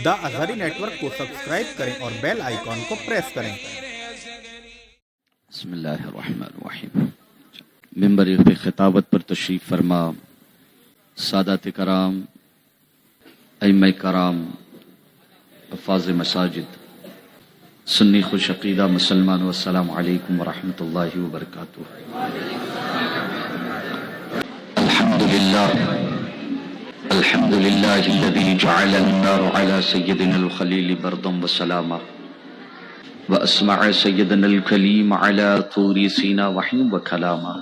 دا Azhari net work کو subscribe کریں اور بیل آئیکن کو پریس کریں۔ بسم اللہ الرحمن الرحیم۔ ممبر پہ خطابت پر تشریف فرما سادات کرام، ائمہ کرام، حفاظ مساجد، سنی خوش عقیدہ مسلمان، والسلام علیکم ورحمۃ اللہ وبرکاتہ۔ الحمد للہ الذی جعل النار علی سیدنا الخلیل بردا وسلاما واسمع سیدنا الکلیم علی طور سینا وحیا وکلاما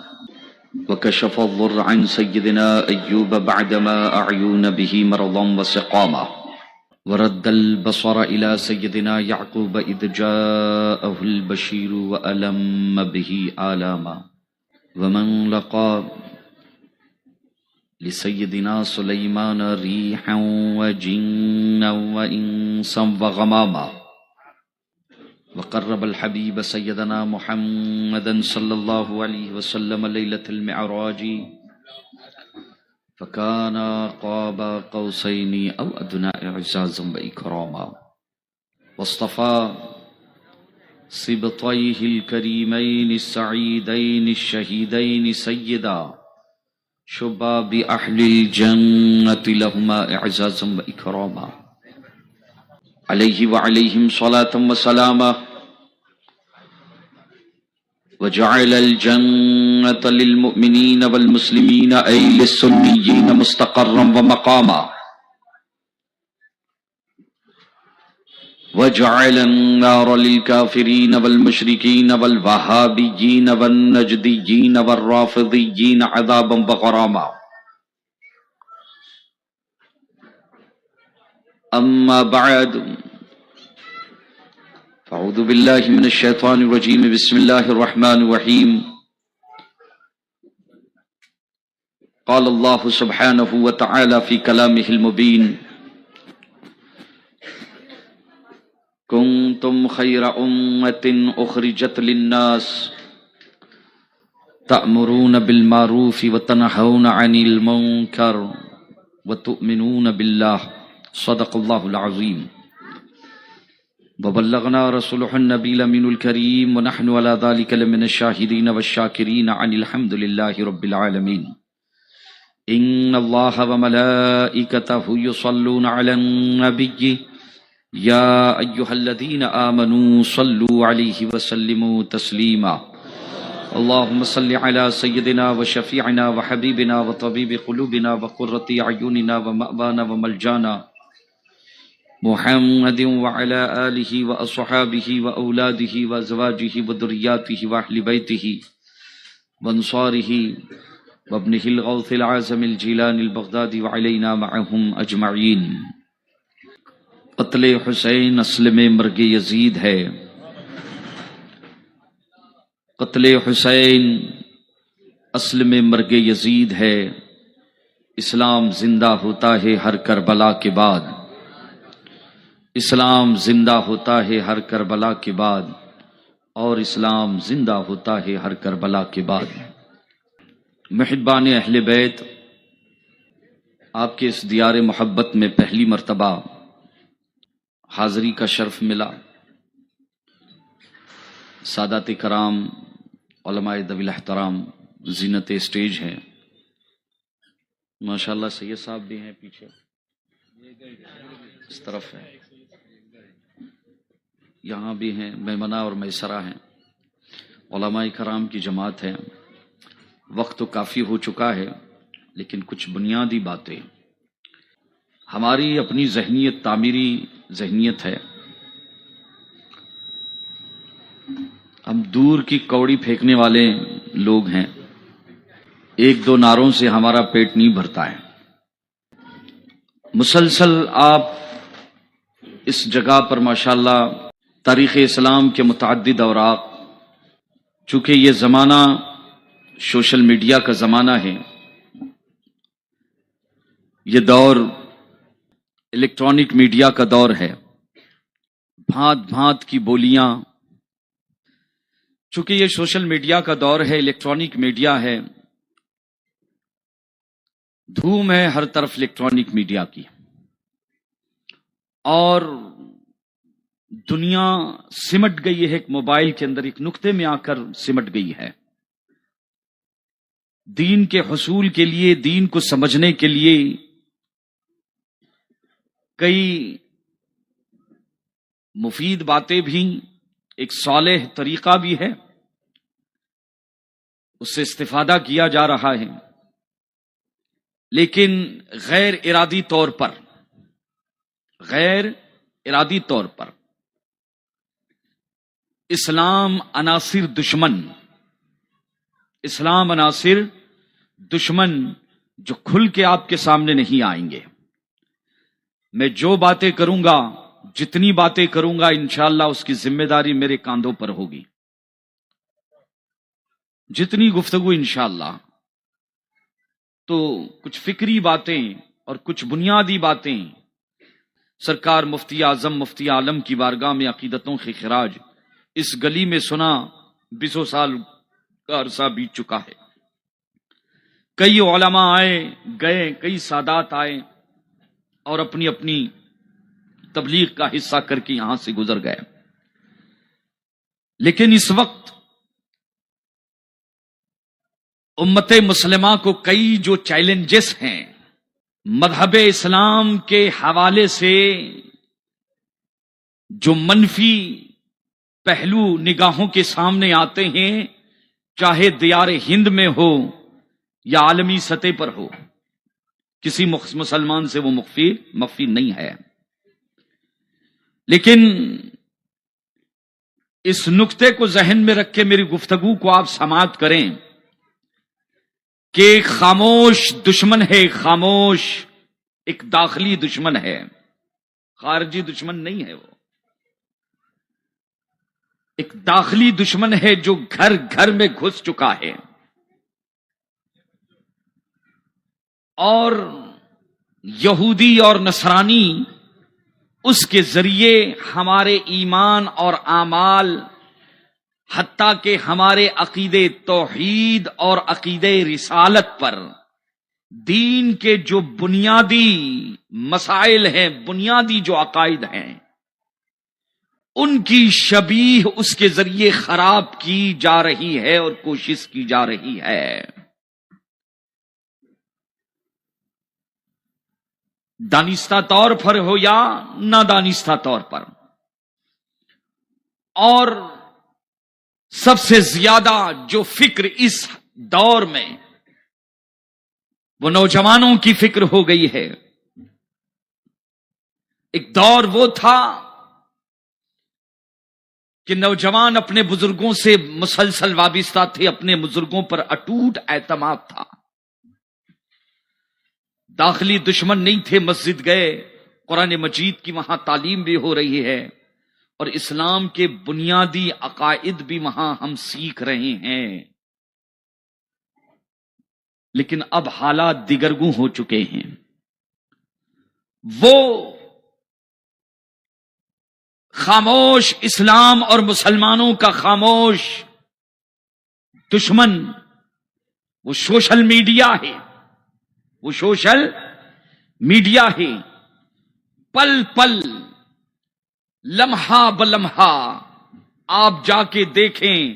وکشف الضر عن سیدنا ایوب بعدما اعیوا به مرضا وسقاما ورد البصر الى سیدنا یعقوب اذ جاءه البشیر وألم به آلاما ومن لقى لسیدنا سلیمان ریحا وجنا وانسا وغماما وقرب الحبیب سیدنا محمدا صلی اللہ علیہ وسلم لیلۃ المعراج فکانا قاب قوسین او ادنى اعزازا واکراما واصطفى سبطیہ الکریمین السعیدین الشہیدین سیدا شباب اہل الجنۃ لہما اعزازا واکراما علیہ وعلیہم صلاۃ وسلاما وجعل الجنۃ للمؤمنین والمسلمین ای للسنیین مستقرا ومقاما وجعل النار للكافرين والمشركين والوهابيين والنجديين والرافضيين عذابا وغراما أما بعد فأعوذ بالله من الشيطان الرجيم بسم الله الرحمن الرحيم قال الله سبحانه وتعالى في كلامه المبين کنتم خیر امت اخرجت للناس تأمرون بالمعروف وتنہون عن المنکر وتؤمنون باللہ صدق اللہ العظیم وبلغنا رسولہ النبی الامین الکریم ونحن على ذلك لمن الشاہدین والشاکرین عن الحمد للہ رب العالمین ان اللہ وملائکتہ یصلون علی النبی یا ایہا الذین آمنوا صلوا علیہ وسلموا تسلیما اللہم صل علی سیدنا وشفیعنا وحبیبنا وطبیب قلوبنا وقرۃ اعیننا ومأوانا وملجانا محمد وعلی آلہ واصحابہ واولادہ وازواجہ وذریاتہ واہل بیتہ وانصارہ وابنہ الغوث العظم الجیلانی البغدادی وعلینا معہم اجمعین۔ قتل حسین اصل میں مرگ یزید ہے، قتل حسین اصل میں مرگ یزید ہے، اسلام زندہ ہوتا ہے ہر کربلا کے بعد، اسلام زندہ ہوتا ہے ہر کربلا کے بعد، اور اسلام زندہ ہوتا ہے ہر کربلا کے بعد۔ محبان اہل بیت، آپ کے اس دیار محبت میں پہلی مرتبہ حاضری کا شرف ملا۔ سادات کرام، علماء ذوی الاحترام زینت اسٹیج ہیں، ماشاءاللہ سید صاحب بھی ہیں پیچھے، اس طرف ہیں، یہاں بھی ہیں، میمنہ اور میسرہ ہیں، علماء کرام کی جماعت ہے۔ وقت تو کافی ہو چکا ہے، لیکن کچھ بنیادی باتیں، ہماری اپنی ذہنیت تعمیری ذہنیت ہے، ہم دور کی کوڑی پھینکنے والے لوگ ہیں، ایک دو نعروں سے ہمارا پیٹ نہیں بھرتا ہے۔ مسلسل آپ اس جگہ پر ماشاءاللہ تاریخ اسلام کے متعدد اوراق، چونکہ یہ زمانہ سوشل میڈیا کا زمانہ ہے، یہ دور الیکٹرانک میڈیا کا دور ہے، بھانت بھانت کی بولیاں، چونکہ یہ سوشل میڈیا کا دور ہے، الیکٹرانک میڈیا ہے، دھوم ہے ہر طرف الیکٹرانک میڈیا کی۔ اور دنیا سمٹ گئی ہے ایک موبائل کے اندر، ایک نقطے میں آ کر سمٹ گئی ہے۔ دین کے حصول کے لیے، دین کو سمجھنے کے لیے کئی مفید باتیں بھی، ایک صالح طریقہ بھی ہے، اس سے استفادہ کیا جا رہا ہے، لیکن غیر ارادی طور پر اسلام عناصر دشمن جو کھل کے آپ کے سامنے نہیں آئیں گے۔ میں جو باتیں کروں گا، جتنی باتیں کروں گا، انشاءاللہ اس کی ذمہ داری میرے کاندھوں پر ہوگی، جتنی گفتگو انشاءاللہ۔ تو کچھ فکری باتیں اور کچھ بنیادی باتیں سرکار مفتی اعظم مفتی عالم کی بارگاہ میں عقیدتوں کے خراج اس گلی میں سنا، 20 سال کا عرصہ بیت چکا ہے۔ کئی علماء آئے گئے، کئی سادات آئے اور اپنی اپنی تبلیغ کا حصہ کر کے یہاں سے گزر گئے، لیکن اس وقت امت مسلمہ کو کئی جو چیلنجز ہیں مذہب اسلام کے حوالے سے، جو منفی پہلو نگاہوں کے سامنے آتے ہیں، چاہے دیار ہند میں ہو یا عالمی سطح پر ہو، کسی مسلمان سے وہ مخفی نہیں ہے۔ لیکن اس نقطے کو ذہن میں رکھ کے میری گفتگو کو آپ سماعت کریں کہ ایک خاموش دشمن ہے، خاموش ایک داخلی دشمن ہے، خارجی دشمن نہیں ہے، وہ ایک داخلی دشمن ہے جو گھر گھر میں گھس چکا ہے، اور یہودی اور نصرانی اس کے ذریعے ہمارے ایمان اور اعمال، حتیٰ کہ ہمارے عقیدے توحید اور عقیدے رسالت پر، دین کے جو بنیادی مسائل ہیں، بنیادی جو عقائد ہیں، ان کی شبیہ اس کے ذریعے خراب کی جا رہی ہے اور کوشش کی جا رہی ہے۔ دانستہ طور پر ہو یا نادانستہ طور پر، اور سب سے زیادہ جو فکر اس دور میں وہ نوجوانوں کی فکر ہو گئی ہے۔ ایک دور وہ تھا کہ نوجوان اپنے بزرگوں سے مسلسل وابستہ تھے، اپنے بزرگوں پر اٹوٹ اعتماد تھا، داخلی دشمن نہیں تھے۔ مسجد گئے، قرآن مجید کی وہاں تعلیم بھی ہو رہی ہے، اور اسلام کے بنیادی عقائد بھی وہاں ہم سیکھ رہے ہیں، لیکن اب حالات دیگرگوں ہو چکے ہیں۔ وہ خاموش اسلام اور مسلمانوں کا خاموش دشمن وہ سوشل میڈیا ہے، پل پل، لمحہ بلمحہ آپ جا کے دیکھیں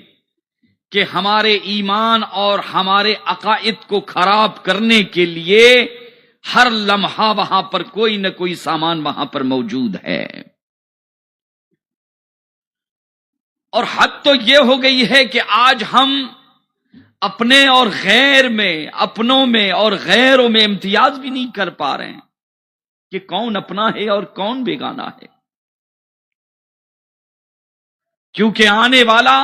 کہ ہمارے ایمان اور ہمارے عقائد کو خراب کرنے کے لیے ہر لمحہ وہاں پر کوئی نہ کوئی سامان وہاں پر موجود ہے۔ اور حد تو یہ ہو گئی ہے کہ آج ہم اپنے اور غیر میں، اپنوں میں اور غیروں میں امتیاز بھی نہیں کر پا رہے ہیں کہ کون اپنا ہے اور کون بیگانہ ہے، کیونکہ آنے والا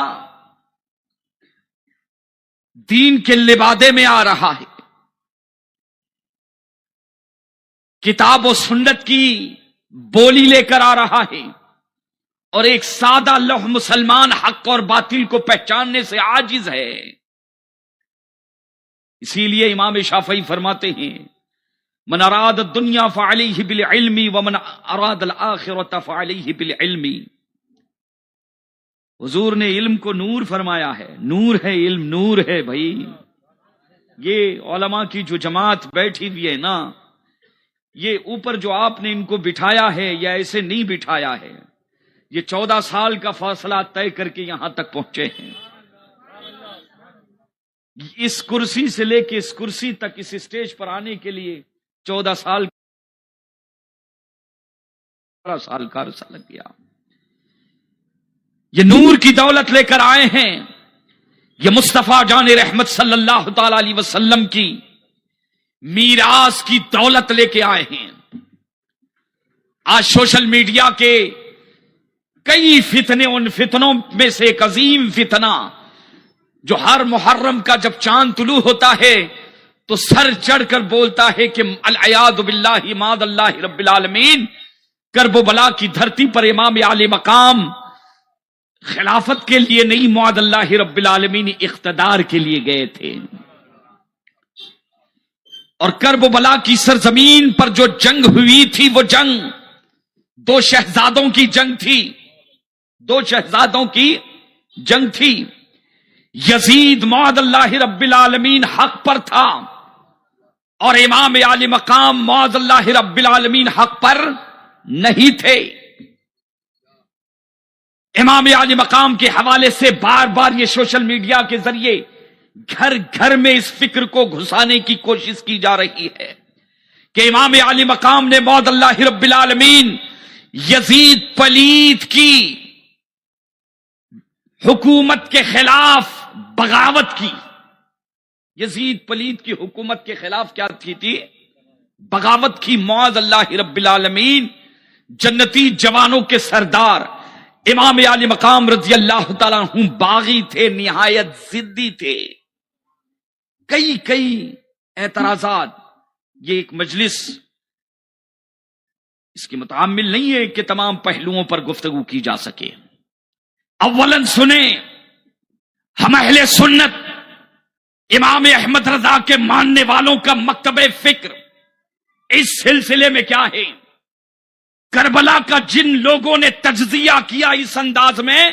دین کے لبادے میں آ رہا ہے، کتاب و سنت کی بولی لے کر آ رہا ہے، اور ایک سادہ لوح مسلمان حق اور باطل کو پہچاننے سے عاجز ہے۔ اسی لیے امام شافعی فرماتے ہیں، من اراد الدنیا فعلیہ بالعلم ومن اراد الآخرۃ فعلیہ بالعلم۔ حضور نے علم کو نور فرمایا ہے، نور ہے علم، نور ہے بھائی۔ یہ علماء کی جو جماعت بیٹھی ہوئی ہے نا، یہ اوپر جو آپ نے ان کو بٹھایا ہے یا ایسے نہیں بٹھایا ہے، یہ 14 سال کا فاصلہ طے کر کے یہاں تک پہنچے ہیں. اس کرسی سے لے کے اس کرسی تک، اس اسٹیج پر آنے کے لیے 14 سال کا عرصہ لگ گیا. یہ نور کی دولت لے کر آئے ہیں، یہ مصطفیٰ جان رحمت صلی اللہ تعالی علیہ وسلم کی میراث کی دولت لے کے آئے ہیں. آج سوشل میڈیا کے کئی فتنے، ان فتنوں میں سے ایک عظیم فتنہ جو ہر محرم کا جب چاند طلوع ہوتا ہے تو سر چڑھ کر بولتا ہے کہ العیاذ باللہ ماد اللہ رب العالمین، کرب و بلا کی دھرتی پر امام عالی مقام خلافت کے لیے نہیں، معاذ اللہ رب العالمین اقتدار کے لیے گئے تھے. اور کرب و بلا کی سرزمین پر جو جنگ ہوئی تھی، وہ جنگ 2 شہزادوں کی جنگ تھی. 2 شہزادوں کی جنگ تھی. یزید معاذ اللہ رب العالمین حق پر تھا اور امام عالی مقام معاذ اللہ رب العالمین حق پر نہیں تھے. امام عالی مقام کے حوالے سے بار بار یہ سوشل میڈیا کے ذریعے گھر گھر میں اس فکر کو گھسانے کی کوشش کی جا رہی ہے کہ امام عالی مقام نے معاذ اللہ رب العالمین یزید پلید کی حکومت کے خلاف بغاوت کی. یزید پلید کی حکومت کے خلاف کیا تھی؟ بغاوت کی. معاذ اللہ رب العالمین جنتی جوانوں کے سردار امام عالی مقام رضی اللہ تعالیٰ عنہ باغی تھے، نہایت ضدی تھے. کئی اعتراضات. یہ ایک مجلس اس کی متعامل نہیں ہے کہ تمام پہلوؤں پر گفتگو کی جا سکے. اولاً سنیں، ہم اہل سنت امام احمد رضا کے ماننے والوں کا مکتب فکر اس سلسلے میں کیا ہے. کربلا کا جن لوگوں نے تجزیہ کیا اس انداز میں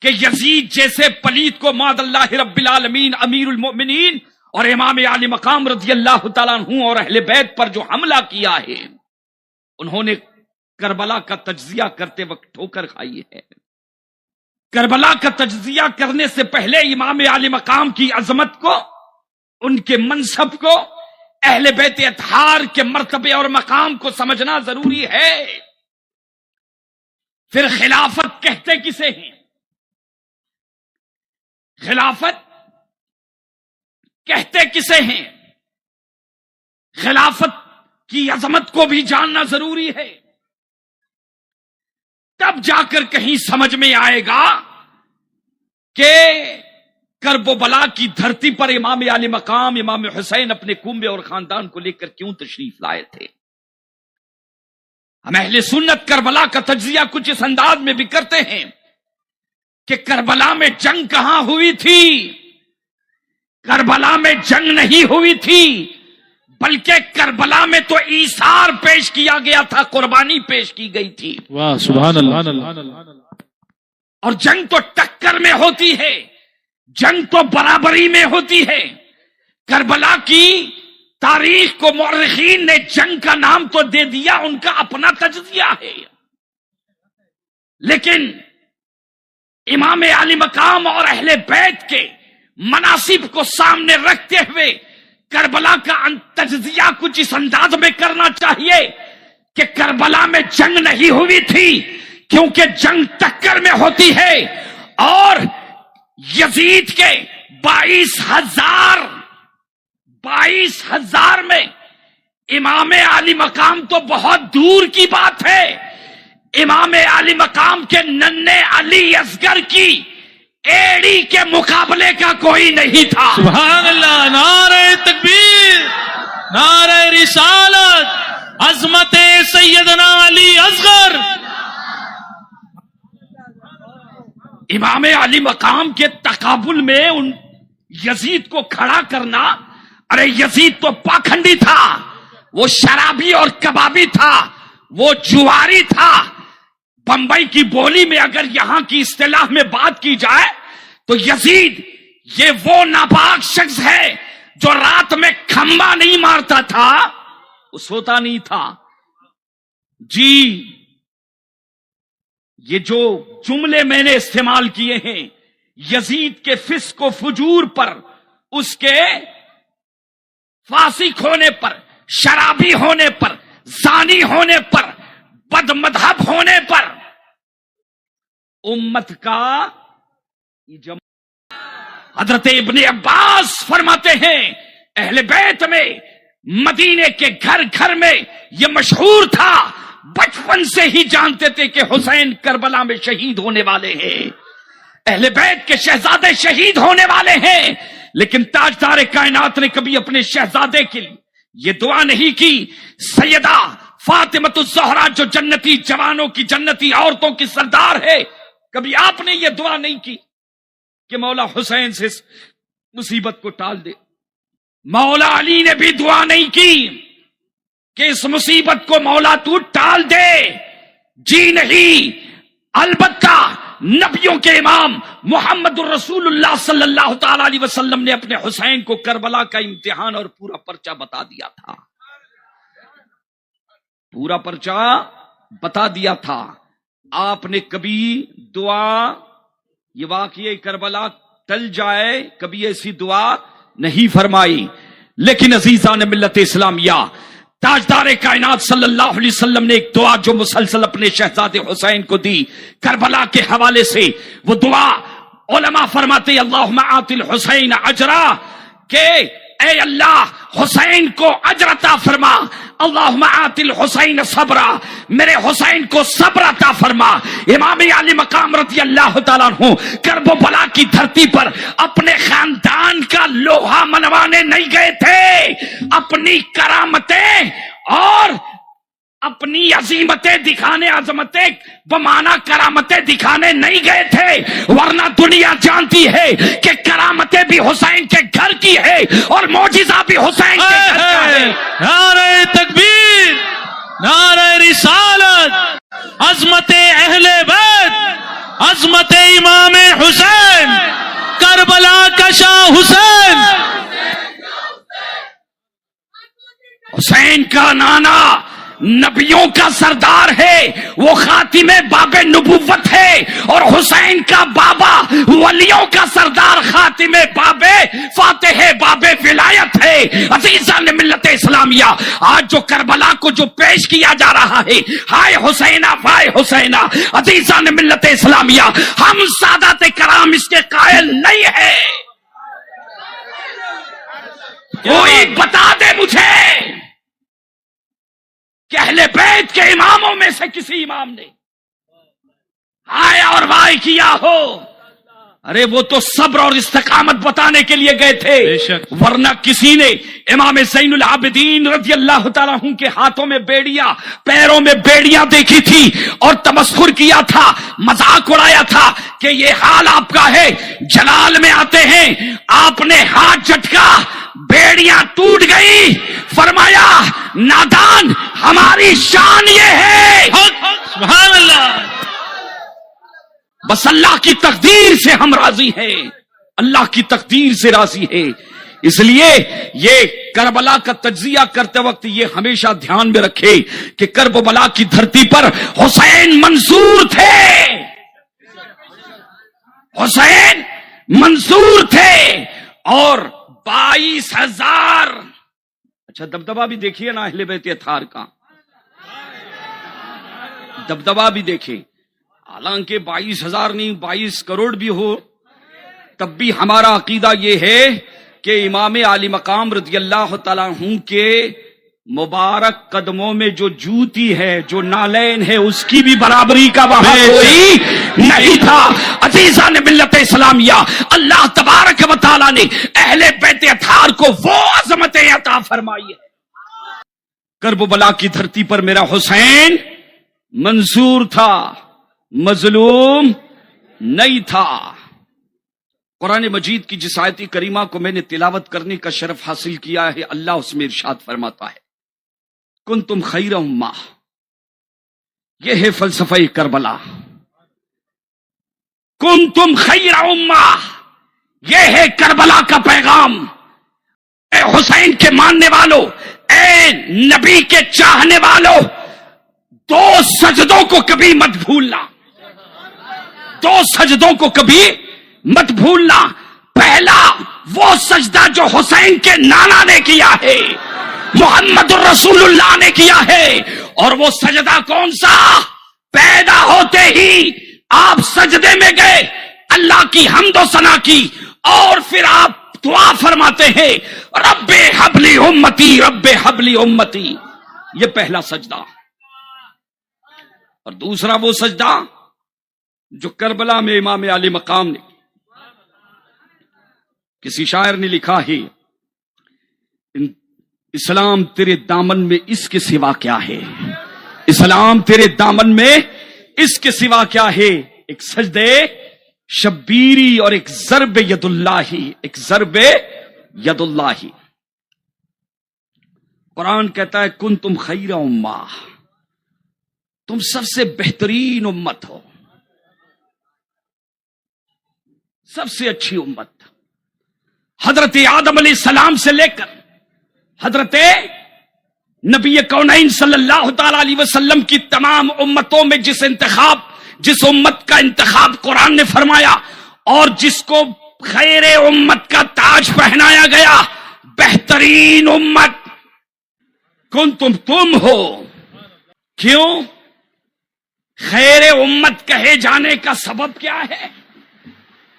کہ یزید جیسے پلید کو معاذ اللہ رب العالمین امیر المؤمنین اور امام عالی مقام رضی اللہ تعالیٰ عنہ اور اہل بیت پر جو حملہ کیا ہے، انہوں نے کربلا کا تجزیہ کرتے وقت ٹھوکر کھائی ہے. کربلا کا تجزیہ کرنے سے پہلے امام عالی مقام کی عظمت کو، ان کے منصب کو، اہل بیت اطہار کے مرتبے اور مقام کو سمجھنا ضروری ہے. پھر خلافت کہتے کسے ہیں؟ خلافت کہتے کسے ہیں؟ خلافت کی عظمت کو بھی جاننا ضروری ہے. تب جا کر کہیں سمجھ میں آئے گا کہ کرب و بلا کی دھرتی پر امام عالی مقام امام حسین اپنے کنبے اور خاندان کو لے کر کیوں تشریف لائے تھے. ہم اہل سنت کربلا کا تجزیہ کچھ اس انداز میں بھی کرتے ہیں کہ کربلا میں جنگ کہاں ہوئی تھی. کربلا میں جنگ نہیں ہوئی تھی، بلکہ کربلا میں تو ایثار پیش کیا گیا تھا، قربانی پیش کی گئی تھی. واہ سبحان اللہ. اور جنگ تو ٹکر میں ہوتی ہے، جنگ تو برابری میں ہوتی ہے. کربلا کی تاریخ کو مورخین نے جنگ کا نام تو دے دیا، ان کا اپنا تجزیہ ہے، لیکن امام عالی مقام اور اہل بیت کے مناصب کو سامنے رکھتے ہوئے کربلا کا تجزیہ کچھ اس انداز میں کرنا چاہیے کہ کربلا میں جنگ نہیں ہوئی تھی، کیونکہ جنگ ٹکر میں ہوتی ہے. اور یزید کے 22,000 میں امام عالی مقام تو بہت دور کی بات ہے. امام عالی مقام کے ننھے علی اصغر کی ایڑی کے مقابلے کا کوئی نہیں تھا. سبحان اللہ. نعرہ تکبیر، نعرہ رسالت، عظمت سیدنا علی اصغر. امام علی مقام کے تقابل میں ان یزید کو کھڑا کرنا، ارے یزید تو پاکھنڈی تھا، وہ شرابی اور کبابی تھا، وہ جواری تھا. بمبئی کی بولی میں اگر یہاں کی اصطلاح میں بات کی جائے تو یزید یہ وہ ناپاک شخص ہے جو رات میں کھمبا نہیں مارتا تھا، وہ سوتا نہیں تھا جی. یہ جو جملے میں نے استعمال کیے ہیں یزید کے فسق و فجور پر، اس کے فاسق ہونے پر، شرابی ہونے پر، زانی ہونے پر، بد مذہب ہونے پر، امت کا حضرت ابن عباس فرماتے ہیں اہل بیت میں مدینے کے گھر گھر میں یہ مشہور تھا، بچپن سے ہی جانتے تھے کہ حسین کربلا میں شہید ہونے والے ہیں، اہل بیت کے شہزادے شہید ہونے والے ہیں. لیکن تاجدار کائنات نے کبھی اپنے شہزادے کے لیے یہ دعا نہیں کی. سیدہ فاطمۃ الزہرا جو جنتی جوانوں کی، جنتی عورتوں کی سردار ہے، کبھی آپ نے یہ دعا نہیں کی کہ مولا حسین سے مصیبت کو ٹال دے. مولا علی نے بھی دعا نہیں کی کہ اس مصیبت کو مولا تو ٹال دے. جی نہیں، البتہ نبیوں کے امام محمد الرسول اللہ صلی اللہ تعالی علیہ وسلم نے اپنے حسین کو کربلا کا امتحان اور پورا پرچہ بتا دیا تھا، پورا پرچہ بتا دیا تھا. آپ نے کبھی دعا یہ واقعہ کربلا ٹل جائے کبھی ایسی دعا نہیں فرمائی. لیکن عزیزان ملت اسلامیہ، تاجدار کائنات صلی اللہ علیہ وسلم نے ایک دعا جو مسلسل اپنے شہزادے حسین کو دی کربلا کے حوالے سے، وہ دعا علماء فرماتے اللہم آت الحسین اجرا، کہ اے اللہ حسین کو اجر عطا فرما. اللہم آت الحسین صبرا، میرے حسین کو صبر عطا فرما. امام علی مقام رضی اللہ تعالیٰ عنہ کرب و بلا کی دھرتی پر اپنے خاندان کا لوہا منوانے نہیں گئے تھے، اپنی کرامتیں اور اپنی عظیمتیں دکھانے، عظمتیں بمانا کرامتیں دکھانے نہیں گئے تھے، ورنہ دنیا جانتی ہے کہ کرامتیں بھی حسین کے گھر کی ہے اور معجزہ بھی حسین کے گھر کا ہے. نعرہ تکبیر، نعرہ رسالت، عظمت اہل بیت، عظمت امام حسین، کربلا کا شاہ حسین. حسین کا نانا نبیوں کا سردار ہے، وہ خاتم باب نبوت ہے، اور حسین کا بابا ولیوں کا سردار خاتم باب فاتح باب ولایت ہے. عزیزان ملت اسلامیہ، آج جو کربلا کو جو پیش کیا جا رہا ہے، ہائے حسینہ وائے حسینہ، عزیزان ملت اسلامیہ، ہم سادات کرام اس کے قائل نہیں ہیں. کوئی بتا دے مجھے کہ اہل بیت کے اماموں میں سے کسی امام نے ہائے اور وائے کیا ہو. ارے وہ تو صبر اور استقامت بتانے کے لیے گئے تھے، ورنہ کسی نے امام زین العابدین رضی اللہ تعالیٰ عنہ کے ہاتھوں میں بیڑیاں، پیروں میں بیڑیاں دیکھی تھی اور تمسخر کیا تھا، مذاق اڑایا تھا کہ یہ حال آپ کا ہے. جلال میں آتے ہیں، آپ نے ہاتھ جھٹکا، بیڑیاں ٹوٹ گئی، فرمایا نادان ہماری شان یہ ہے. سبحان اللہ. بس اللہ کی تقدیر سے ہم راضی ہیں، اللہ کی تقدیر سے راضی ہے. اس لیے یہ کربلا کا تجزیہ کرتے وقت یہ ہمیشہ دھیان میں رکھے کہ کرب و بلا کی دھرتی پر حسین منصور تھے، حسین منصور تھے. اور 22,000، اچھا دبدبا بھی دیکھیے نا اہل بیت اطہار کا، دبدبا بھی دیکھیں. حالانکہ 22,000 نہیں 22 کروڑ بھی ہو، تب بھی ہمارا عقیدہ یہ ہے کہ امام علی مقام رضی اللہ تعالیٰ عنہ کے مبارک قدموں میں جو جوتی ہے، جو نالین ہے، اس کی بھی برابری کا وہاں کوئی نہیں تھا. عزیزان ملت اسلامیہ، اللہ تبارک و تعالیٰ نے اہل بیت اطہار کو وہ عظمتیں عطا فرمائی ہے. کرب و بلا کی دھرتی پر میرا حسین منصور تھا، مظلوم نہیں تھا. قرآن مجید کی جس آیت کریمہ کو میں نے تلاوت کرنے کا شرف حاصل کیا ہے، اللہ اس میں ارشاد فرماتا ہے کنتم خیر امہ. یہ ہے فلسفہ کربلا. کنتم خیر امہ، یہ ہے کربلا کا پیغام. اے حسین کے ماننے والوں، اے نبی کے چاہنے والوں، دو سجدوں کو کبھی مت بھولنا، دو سجدوں کو کبھی مت بھولنا۔ پہلا وہ سجدہ جو حسین کے نانا نے کیا ہے، محمد الرسول اللہ نے کیا ہے، اور وہ سجدہ کون سا؟ پیدا ہوتے ہی آپ سجدے میں گئے، اللہ کی حمد و ثنا کی، اور پھر آپ دعا فرماتے ہیں رب حبلی امتی، رب حبلی امتی۔ یہ پہلا سجدہ۔ اور دوسرا وہ سجدہ جو کربلا میں امام علی مقام نے، کسی شاعر نے لکھا ہے اسلام تیرے دامن میں اس کے سوا کیا ہے، اسلام تیرے دامن میں اس کے سوا کیا ہے؟ ایک سجدے شبیری اور ایک ضرب ید اللہ، ایک ضرب ید اللہ۔ قرآن کہتا ہے کنتم خیر امہ، تم سب سے بہترین امت ہو، سب سے اچھی امت۔ حضرت آدم علیہ السلام سے لے کر حضرت نبی کونین صلی اللہ تعالی علیہ وسلم کی تمام امتوں میں جس امت کا انتخاب قرآن نے فرمایا اور جس کو خیر امت کا تاج پہنایا گیا، بہترین امت تم ہو۔ کیوں؟ خیر امت کہے جانے کا سبب کیا ہے؟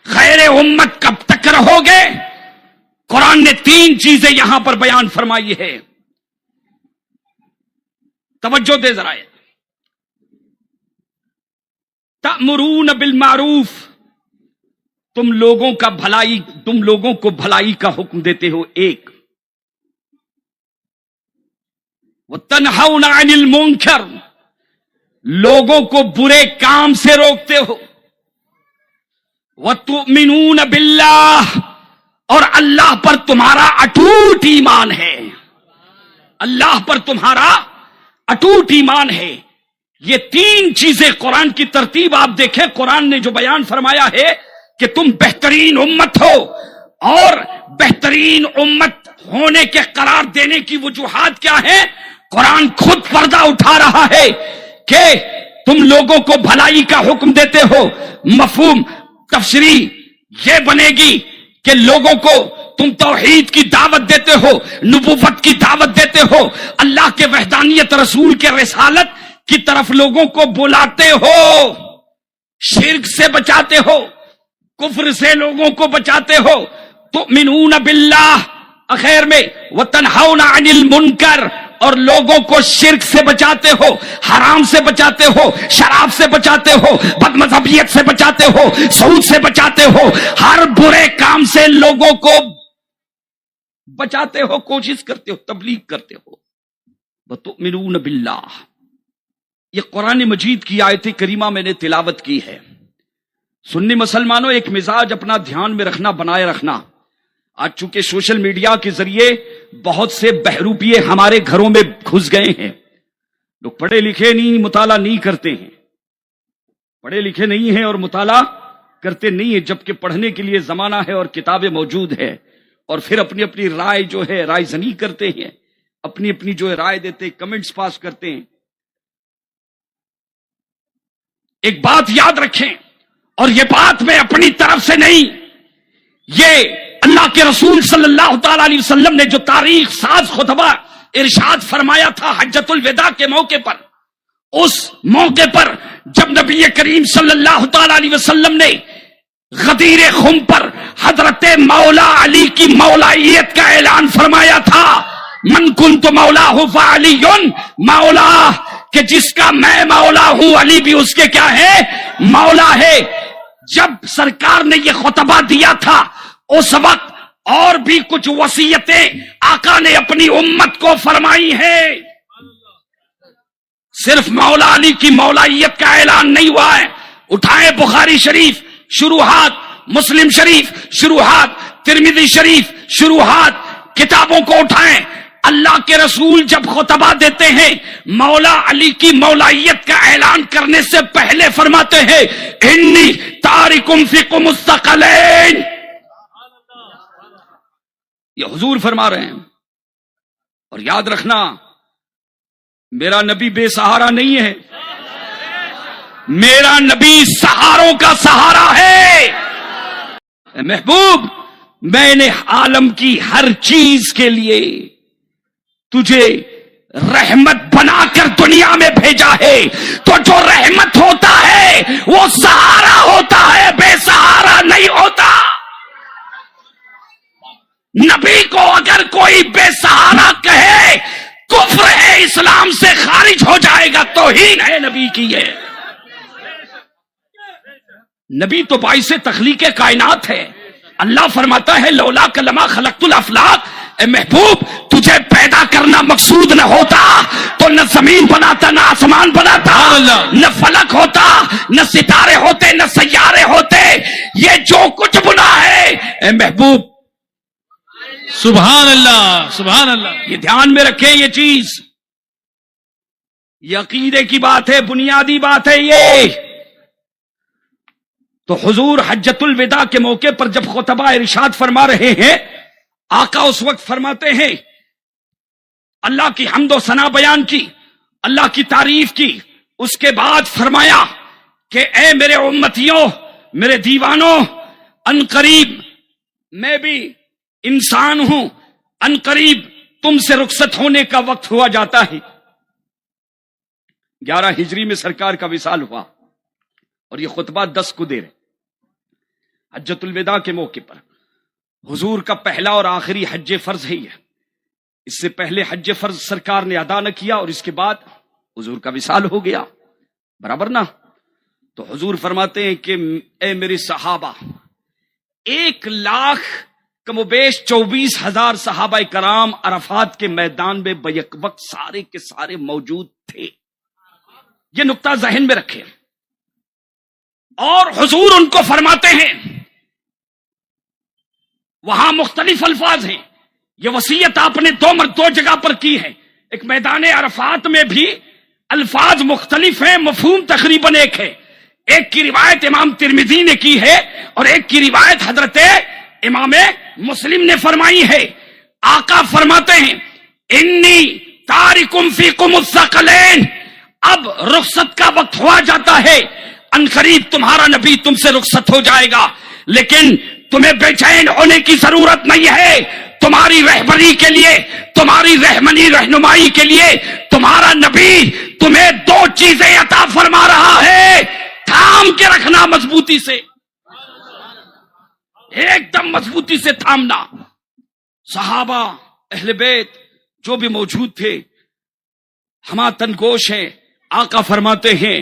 خیر امت کب تک رہو گے؟ قرآن نے 3 چیزیں یہاں پر بیان فرمائی ہے، توجہ دے ذرا۔ تأمرون بالمعروف، تم لوگوں کو بھلائی کا حکم دیتے ہو، ایک۔ وتنہون عن المنکر، لوگوں کو برے کام سے روکتے ہو۔ وتؤمنون باللہ، اور اللہ پر تمہارا اٹوٹ ایمان ہے، اللہ پر تمہارا اٹوٹ ایمان ہے۔ یہ 3 چیزیں قرآن کی ترتیب آپ دیکھیں، قرآن نے جو بیان فرمایا ہے کہ تم بہترین امت ہو، اور بہترین امت ہونے کے قرار دینے کی وجوہات کیا ہیں؟ قرآن خود پردہ اٹھا رہا ہے کہ تم لوگوں کو بھلائی کا حکم دیتے ہو۔ مفہوم تفسیری یہ بنے گی کہ لوگوں کو تم توحید کی دعوت دیتے ہو، نبوت کی دعوت دیتے ہو، اللہ کے وحدانیت، رسول کے رسالت کی طرف لوگوں کو بلاتے ہو، شرک سے بچاتے ہو، کفر سے لوگوں کو بچاتے ہو۔ تؤمنون باللہ اخیر میں وتنہون عن المنکر، اور لوگوں کو شرک سے بچاتے ہو، حرام سے بچاتے ہو، شراب سے بچاتے ہو، بد مذہبیت سے بچاتے ہو، سود سے بچاتے ہو، ہر برے کام سے لوگوں کو بچاتے ہو، کوشش کرتے ہو، تبلیغ کرتے ہو۔ وتؤمنون باللہ، یہ قرآن مجید کی آیت کریمہ میں نے تلاوت کی ہے۔ سنی مسلمانوں، ایک مزاج اپنا دھیان میں رکھنا، بنائے رکھنا۔ آج چونکہ سوشل میڈیا کے ذریعے بہت سے بہروپیے ہمارے گھروں میں گھس گئے ہیں، لوگ پڑھے لکھے نہیں، مطالعہ نہیں کرتے ہیں، پڑھے لکھے نہیں ہیں اور مطالعہ کرتے نہیں ہیں، جبکہ پڑھنے کے لیے زمانہ ہے اور کتابیں موجود ہیں، اور پھر اپنی اپنی رائے جو ہے رائے زنی کرتے ہیں، اپنی اپنی جو ہے رائے دیتے، کمنٹس پاس کرتے ہیں۔ ایک بات یاد رکھیں، اور یہ بات میں اپنی طرف سے نہیں، یہ اللہ کے رسول صلی اللہ تعالی علیہ وسلم نے جو تاریخ ساز خطبہ ارشاد فرمایا تھا حجۃ الوداع کے موقع پر، اس موقع پر جب نبی کریم صلی اللہ تعالی علیہ وسلم نے غدیر خم پر حضرت مولا علی کی مولائیت کا اعلان فرمایا تھا، من کنت مولاہ فعلی مولا، کہ جس کا میں مولا ہوں علی بھی اس کے کیا ہے؟ مولا ہے۔ جب سرکار نے یہ خطبہ دیا تھا اس وقت اور بھی کچھ وصیتیں آقا نے اپنی امت کو فرمائی ہیں، صرف مولا علی کی مولائیت کا اعلان نہیں ہوا ہے۔ اٹھائیں بخاری شریف شروحات، مسلم شریف شروحات، ترمذی شریف شروحات، کتابوں کو اٹھائیں۔ اللہ کے رسول جب خطبہ دیتے ہیں، مولا علی کی مولائیت کا اعلان کرنے سے پہلے فرماتے ہیں انی تارکم فیکم الثقلین، یہ حضور فرما رہے ہیں اور یاد رکھنا میرا نبی بے سہارا نہیں ہے، میرا نبی سہاروں کا سہارا ہے۔ اے محبوب، میں نے عالم کی ہر چیز کے لیے تجھے رحمت بنا کر دنیا میں بھیجا ہے، تو جو رحمت ہوتا ہے وہ سہارا ہوتا ہے، بے سہارا نہیں ہوتا۔ نبی کو اگر کوئی بے سہارا کہے کفر ہے، اسلام سے خارج ہو جائے گا، توہین ہے نبی کی۔ یہ نبی تو باعث تخلیق کائنات ہے۔ اللہ فرماتا ہے لولا کلمہ خلقت الافلاق، اے محبوب تجھے پیدا کرنا مقصود نہ ہوتا تو نہ زمین بناتا، نہ آسمان بناتا، نہ فلک ہوتا، نہ ستارے ہوتے، نہ سیارے ہوتے۔ یہ جو کچھ بنا ہے اے محبوب، سبحان اللہ سبحان اللہ، یہ دھیان میں رکھیں، یہ چیز، یہ عقیدے کی بات ہے، بنیادی بات ہے یہ۔ تو حضور حجۃ الوداع کے موقع پر جب خطبہ ارشاد فرما رہے ہیں، آقا اس وقت فرماتے ہیں، اللہ کی حمد و ثنا بیان کی، اللہ کی تعریف کی، اس کے بعد فرمایا کہ اے میرے امتیوں، میرے دیوانوں، ان قریب میں بھی انسان ہوں، ان قریب تم سے رخصت ہونے کا وقت ہوا جاتا ہے۔ 11 ہجری میں سرکار کا وصال ہوا اور یہ خطبہ 10 کو دیر ہے۔ حجۃ الوداع کے موقع پر حضور کا پہلا اور آخری حج فرض ہے یہ، اس سے پہلے حج فرض سرکار نے ادا نہ کیا اور اس کے بعد حضور کا وصال ہو گیا، برابر نا؟ تو حضور فرماتے ہیں کہ اے میرے صحابہ، 1,00,000 کم و بیش 24,000 صحابہ کرام عرفات کے میدان میں بیک وقت سارے کے سارے موجود تھے۔ یہ نقطہ ذہن میں رکھیں۔ اور حضور ان کو فرماتے ہیں، وہاں مختلف الفاظ ہیں، یہ وصیت آپ نے دو جگہ پر کی ہے۔ ایک میدان عرفات میں بھی الفاظ مختلف ہیں، مفہوم تقریباً ایک ہے۔ ایک کی روایت امام ترمذی نے کی ہے اور ایک کی روایت حضرت امام مسلم نے فرمائی ہے۔ آقا فرماتے ہیں انی تارکم فیکم الثقلین، اب رخصت کا وقت ہوا جاتا ہے، ان قریب تمہارا نبی تم سے رخصت ہو جائے گا، لیکن تمہیں بے چین ہونے کی ضرورت نہیں ہے۔ تمہاری رہبری کے لیے، تمہاری رہنمائی کے لیے تمہارا نبی تمہیں 2 چیزیں عطا فرما رہا ہے، تھام کے رکھنا مضبوطی سے، ایک دم مضبوطی سے تھامنا۔ صحابہ اہل بیت جو بھی موجود تھے ہما تنگوش ہیں۔ آقا فرماتے ہیں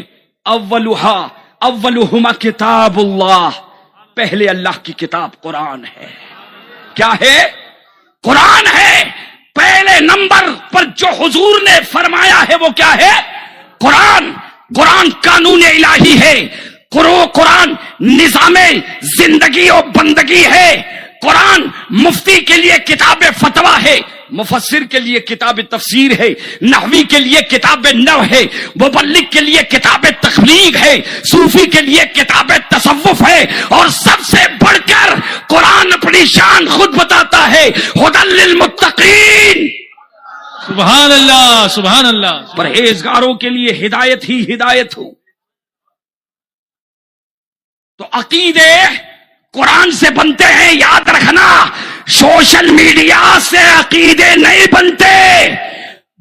اولہما کتاب اللہ، پہلے اللہ کی کتاب قرآن ہے۔ کیا ہے؟ قرآن ہے۔ پہلے نمبر پر جو حضور نے فرمایا ہے وہ کیا ہے؟ قرآن۔ قرآن قانون الہی ہے، قرآن نظام زندگی و بندگی ہے، قرآن مفتی کے لیے کتاب فتویٰ ہے، مفسر کے لیے کتاب تفسیر ہے، نحوی کے لیے کتاب نحو ہے، مبلغ کے لیے کتاب تخلیق ہے، صوفی کے لیے کتاب تصوف ہے، اور سب سے بڑھ کر قرآن اپنی شان خود بتاتا ہے، ھدی للمتقین، سبحان اللہ سبحان اللہ۔ پرہیزگاروں کے لیے ہدایت ہی ہدایت ہو۔ تو عقیدے قرآن سے بنتے ہیں، یاد رکھنا، سوشل میڈیا سے عقیدے نہیں بنتے۔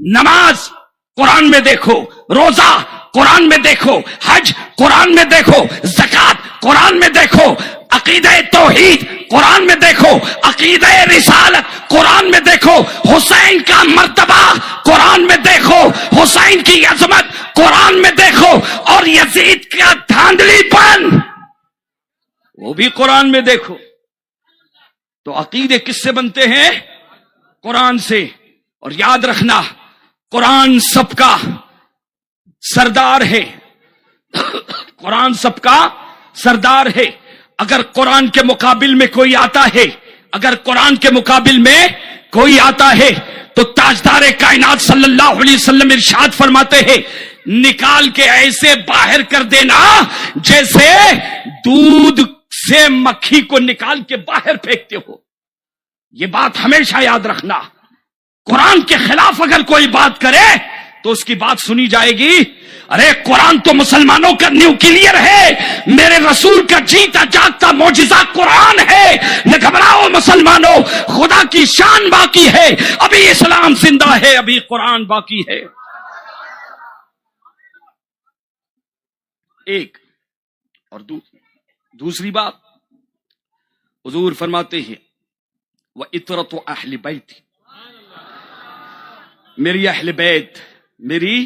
نماز قرآن میں دیکھو، روزہ قرآن میں دیکھو، حج قرآن میں دیکھو، زکات قرآن میں دیکھو، عقیدہ توحید قرآن میں دیکھو، عقیدہ رسالت قرآن میں دیکھو، حسین کا مرتبہ قرآن میں دیکھو، حسین کی عظمت قرآن میں دیکھو، اور یزید کا دھاندلی پن وہ بھی قرآن میں دیکھو۔ تو عقیدے کس سے بنتے ہیں؟ قرآن سے۔ اور یاد رکھنا قرآن سب کا سردار ہے، قرآن سب کا سردار ہے۔ اگر قرآن کے مقابل میں کوئی آتا ہے، اگر قرآن کے مقابل میں کوئی آتا ہے تو تاجدار کائنات صلی اللہ علیہ وسلم ارشاد فرماتے ہیں نکال کے ایسے باہر کر دینا جیسے دودھ سے مکھی کو نکال کے باہر پھینکتے ہو۔ یہ بات ہمیشہ یاد رکھنا۔ قرآن کے خلاف اگر کوئی بات کرے تو اس کی بات سنی جائے گی. ارے قرآن تو مسلمانوں کا نیوکلیئر ہے, میرے رسول کا جیتا جاگتا معجزہ قرآن ہے. نہ گھبراؤ مسلمانوں, خدا کی شان باقی ہے, ابھی اسلام زندہ ہے, ابھی قرآن باقی ہے. ایک اور دوسری بات, حضور فرماتے ہیں وَإِطْرَةُ أَهْلِ بَيْتِ, میری اہل بیت, میری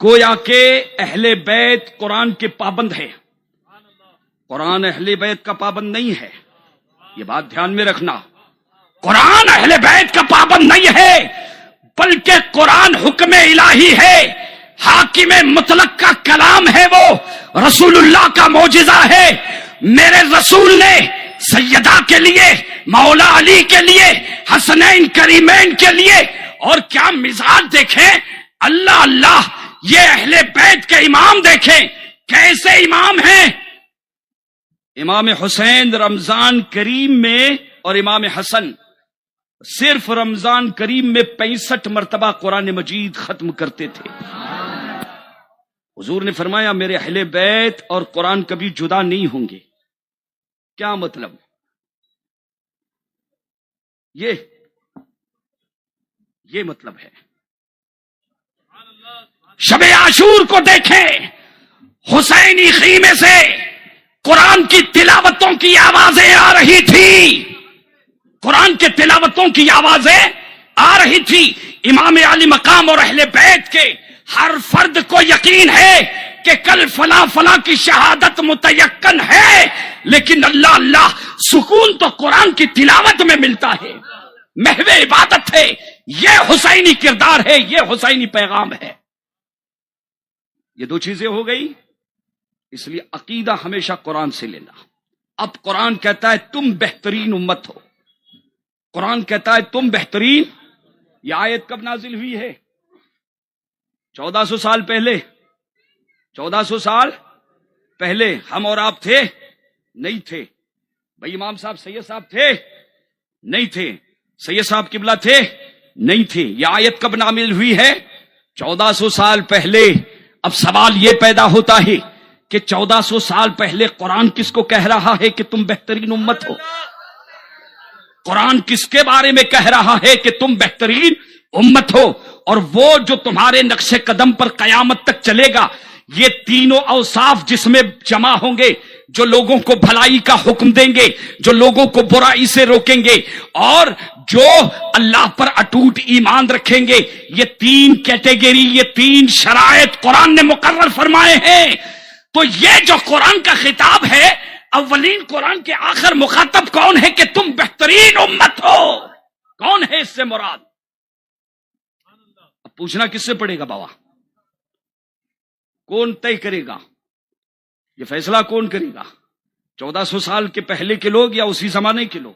گویا کہ اہل بیت قرآن کے پابند ہے. قرآن اہل بیت کا پابند نہیں ہے, یہ بات دھیان میں رکھنا. قرآن اہل بیت کا پابند نہیں ہے, بلکہ قرآن حکم الہی ہے, حاکم مطلق کا کلام ہے, وہ رسول اللہ کا معجزہ ہے. میرے رسول نے سیدہ کے لیے, مولا علی کے لیے, حسنین کریمین کے لیے, اور کیا مزاج دیکھیں, اللہ اللہ, یہ اہل بیت کے امام دیکھیں کیسے امام ہیں. امام حسین رمضان کریم میں اور امام حسن صرف رمضان کریم میں 65 مرتبہ قرآن مجید ختم کرتے تھے. حضور نے فرمایا میرے اہل بیت اور قرآن کبھی جدا نہیں ہوں گے. کیا مطلب؟ یہ مطلب ہے. شب عاشور کو دیکھیں, حسینی خیمے سے قرآن کی تلاوتوں کی آوازیں آ رہی تھی, قرآن کے تلاوتوں کی آوازیں آ رہی تھی. امام علی مقام اور اہل بیت کے ہر فرد کو یقین ہے کہ کل فلاں فلاں کی شہادت متیقن ہے, لیکن اللہ اللہ, سکون تو قرآن کی تلاوت میں ملتا ہے, محو عبادت ہے. یہ حسینی کردار ہے, یہ حسینی پیغام ہے. یہ دو چیزیں ہو گئی, اس لیے عقیدہ ہمیشہ قرآن سے لینا. اب قرآن کہتا ہے تم بہترین امت ہو, قرآن کہتا ہے تم بہترین. یہ آیت کب نازل ہوئی ہے؟ 1400 سال پہلے. 1400 سال پہلے ہم اور آپ تھے؟ نہیں تھے. بھائی امام صاحب سید صاحب تھے؟ نہیں تھے. سید صاحب قبلہ تھے؟ نہیں تھے. یہ آیت کب نازل ہوئی ہے؟ 1400 سال پہلے. اب سوال یہ پیدا ہوتا ہے کہ 1400 سال پہلے قرآن کس کو کہہ رہا ہے کہ تم بہترین امت ہو؟ قرآن کس کے بارے میں کہہ رہا ہے کہ تم بہترین امت ہو؟ اور وہ جو تمہارے نقش قدم پر قیامت تک چلے گا, یہ تینوں اوصاف جس میں جمع ہوں گے, جو لوگوں کو بھلائی کا حکم دیں گے, جو لوگوں کو برائی سے روکیں گے, اور جو اللہ پر اٹوٹ ایمان رکھیں گے, یہ 3 کیٹیگری, یہ 3 شرائط قرآن نے مقرر فرمائے ہیں. تو یہ جو قرآن کا خطاب ہے, اولین قرآن کے آخر مخاطب کون ہے کہ تم بہترین امت ہو؟ کون ہے اس سے مراد؟ اب پوچھنا کس سے پڑے گا بابا؟ کون طے کرے گا یہ فیصلہ؟ کون کرے گا؟ 1400 سال کے پہلے کے لوگ یا اسی زمانے کے لوگ؟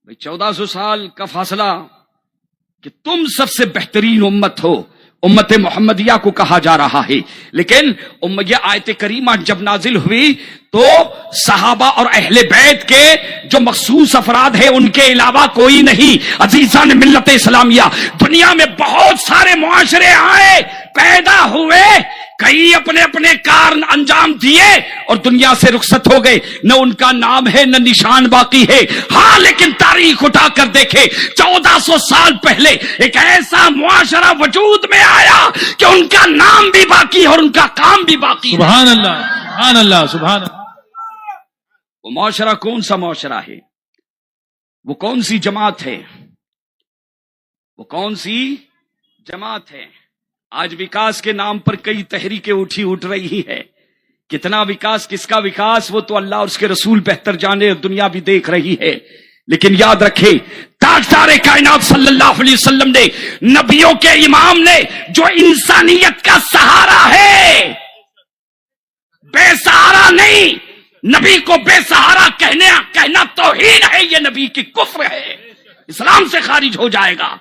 بھائی 1400 سال کا فاصلہ کہ تم سب سے بہترین امت ہو, امت محمدیہ کو کہا جا رہا ہے. لیکن یہ آیت کریمہ جب نازل ہوئی تو صحابہ اور اہل بیت کے جو مخصوص افراد ہیں ان کے علاوہ کوئی نہیں. عزیزان ملت اسلامیہ, دنیا میں بہت سارے معاشرے آئے, پیدا ہوئے, کئی اپنے اپنے کار انجام دیے اور دنیا سے رخصت ہو گئے. نہ ان کا نام ہے نہ نشان باقی ہے. ہاں لیکن تاریخ اٹھا کر دیکھے, 1400 سال پہلے ایک ایسا معاشرہ وجود میں آیا کہ ان کا نام بھی باقی اور ان کا کام بھی باقی. سبحان اللہ, سبحان اللہ, سبحان اللہ. وہ معاشرہ کون سا معاشرہ ہے؟ وہ کون سی جماعت ہے؟ وہ کون سی جماعت ہے؟ آج وکاس کے نام پر کئی تحریکیں اٹھ رہی ہے. کتنا وکاس, کس کا وکاس, وہ تو اللہ اور اس کے رسول بہتر جانے, دنیا بھی دیکھ رہی ہے. لیکن یاد رکھے, تاجدار کائنات صلی اللہ علیہ وسلم نے, نبیوں کے امام نے, جو انسانیت کا سہارا ہے, بے سہارا نہیں, نبی کو بے سہارا کہنا توہین ہے, یہ نبی کی کفر ہے, اسلام سے خارج ہو جائے گا.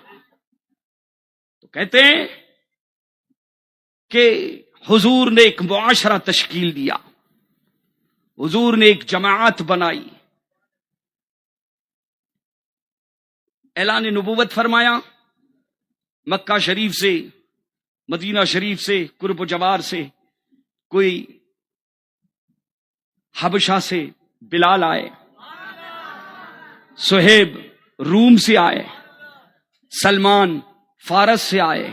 تو کہتے ہیں کہ حضور نے ایک معاشرہ تشکیل دیا, حضور نے ایک جماعت بنائی. اعلان نبوت فرمایا، مکہ شریف سے، مدینہ شریف سے، قرب و جوار سے، کوئی حبشہ سے بلال آئے، سہیب روم سے آئے، سلمان فارس سے آئے،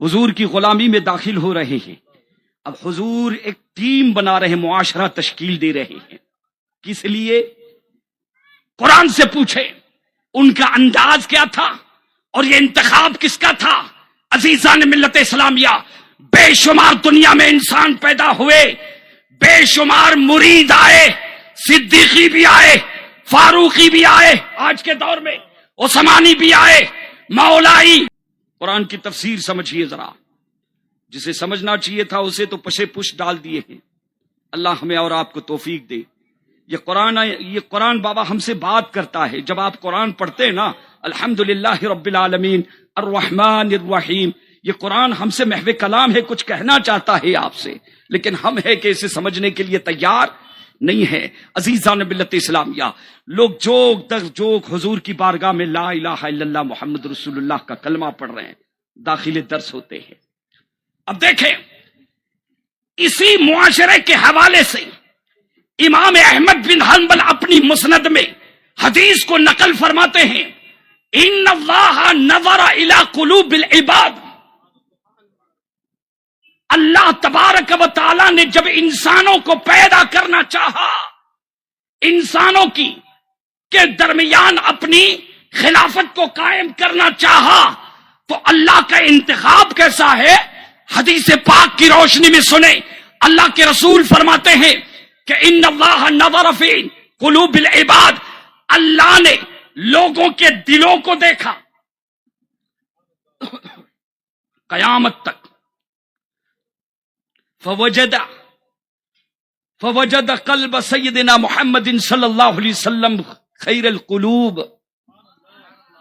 حضور کی غلامی میں داخل ہو رہے ہیں۔ اب حضور ایک ٹیم بنا رہے، معاشرہ تشکیل دے رہے ہیں۔ کس لیے؟ قرآن سے پوچھے ان کا انداز کیا تھا اور یہ انتخاب کس کا تھا؟ عزیزان ملت اسلامیہ، بے شمار دنیا میں انسان پیدا ہوئے، بے شمار مرید آئے، صدیقی بھی آئے، فاروقی بھی آئے، آج کے دور میں عثمانی بھی آئے، مولائی۔ قرآن کی تفسیر سمجھیے ذرا، جسے سمجھنا چاہیے تھا اسے تو پشے پش ڈال دیے ہیں۔ اللہ ہمیں اور آپ کو توفیق دے۔ یہ قرآن بابا ہم سے بات کرتا ہے۔ جب آپ قرآن پڑھتے ہیں نا، الحمدللہ رب العالمین الرحمن الرحیم، یہ قرآن ہم سے محو کلام ہے، کچھ کہنا چاہتا ہے آپ سے، لیکن ہم ہے کہ اسے سمجھنے کے لیے تیار نہیں ہے۔ عزیزان ملت اسلامیہ، لوگ جوک در جوک حضور کی بارگاہ میں لا الہ الا اللہ محمد رسول اللہ کا کلمہ پڑھ رہے ہیں، داخل درس ہوتے ہیں۔ اب دیکھیں، اسی معاشرے کے حوالے سے امام احمد بن حنبل اپنی مسند میں حدیث کو نقل فرماتے ہیں، ان اللہ نظر الی قلوب العباد، اللہ تبارک و تعالی نے جب انسانوں کو پیدا کرنا چاہا، انسانوں کے درمیان اپنی خلافت کو قائم کرنا چاہا، تو اللہ کا انتخاب کیسا ہے؟ حدیث پاک کی روشنی میں سنیں، اللہ کے رسول فرماتے ہیں کہ ان اللہ نظر فی قلوب العباد، اللہ نے لوگوں کے دلوں کو دیکھا قیامت تک، فوجد قلب سیدنا محمد صلی اللہ علیہ وسلم خیر القلوب۔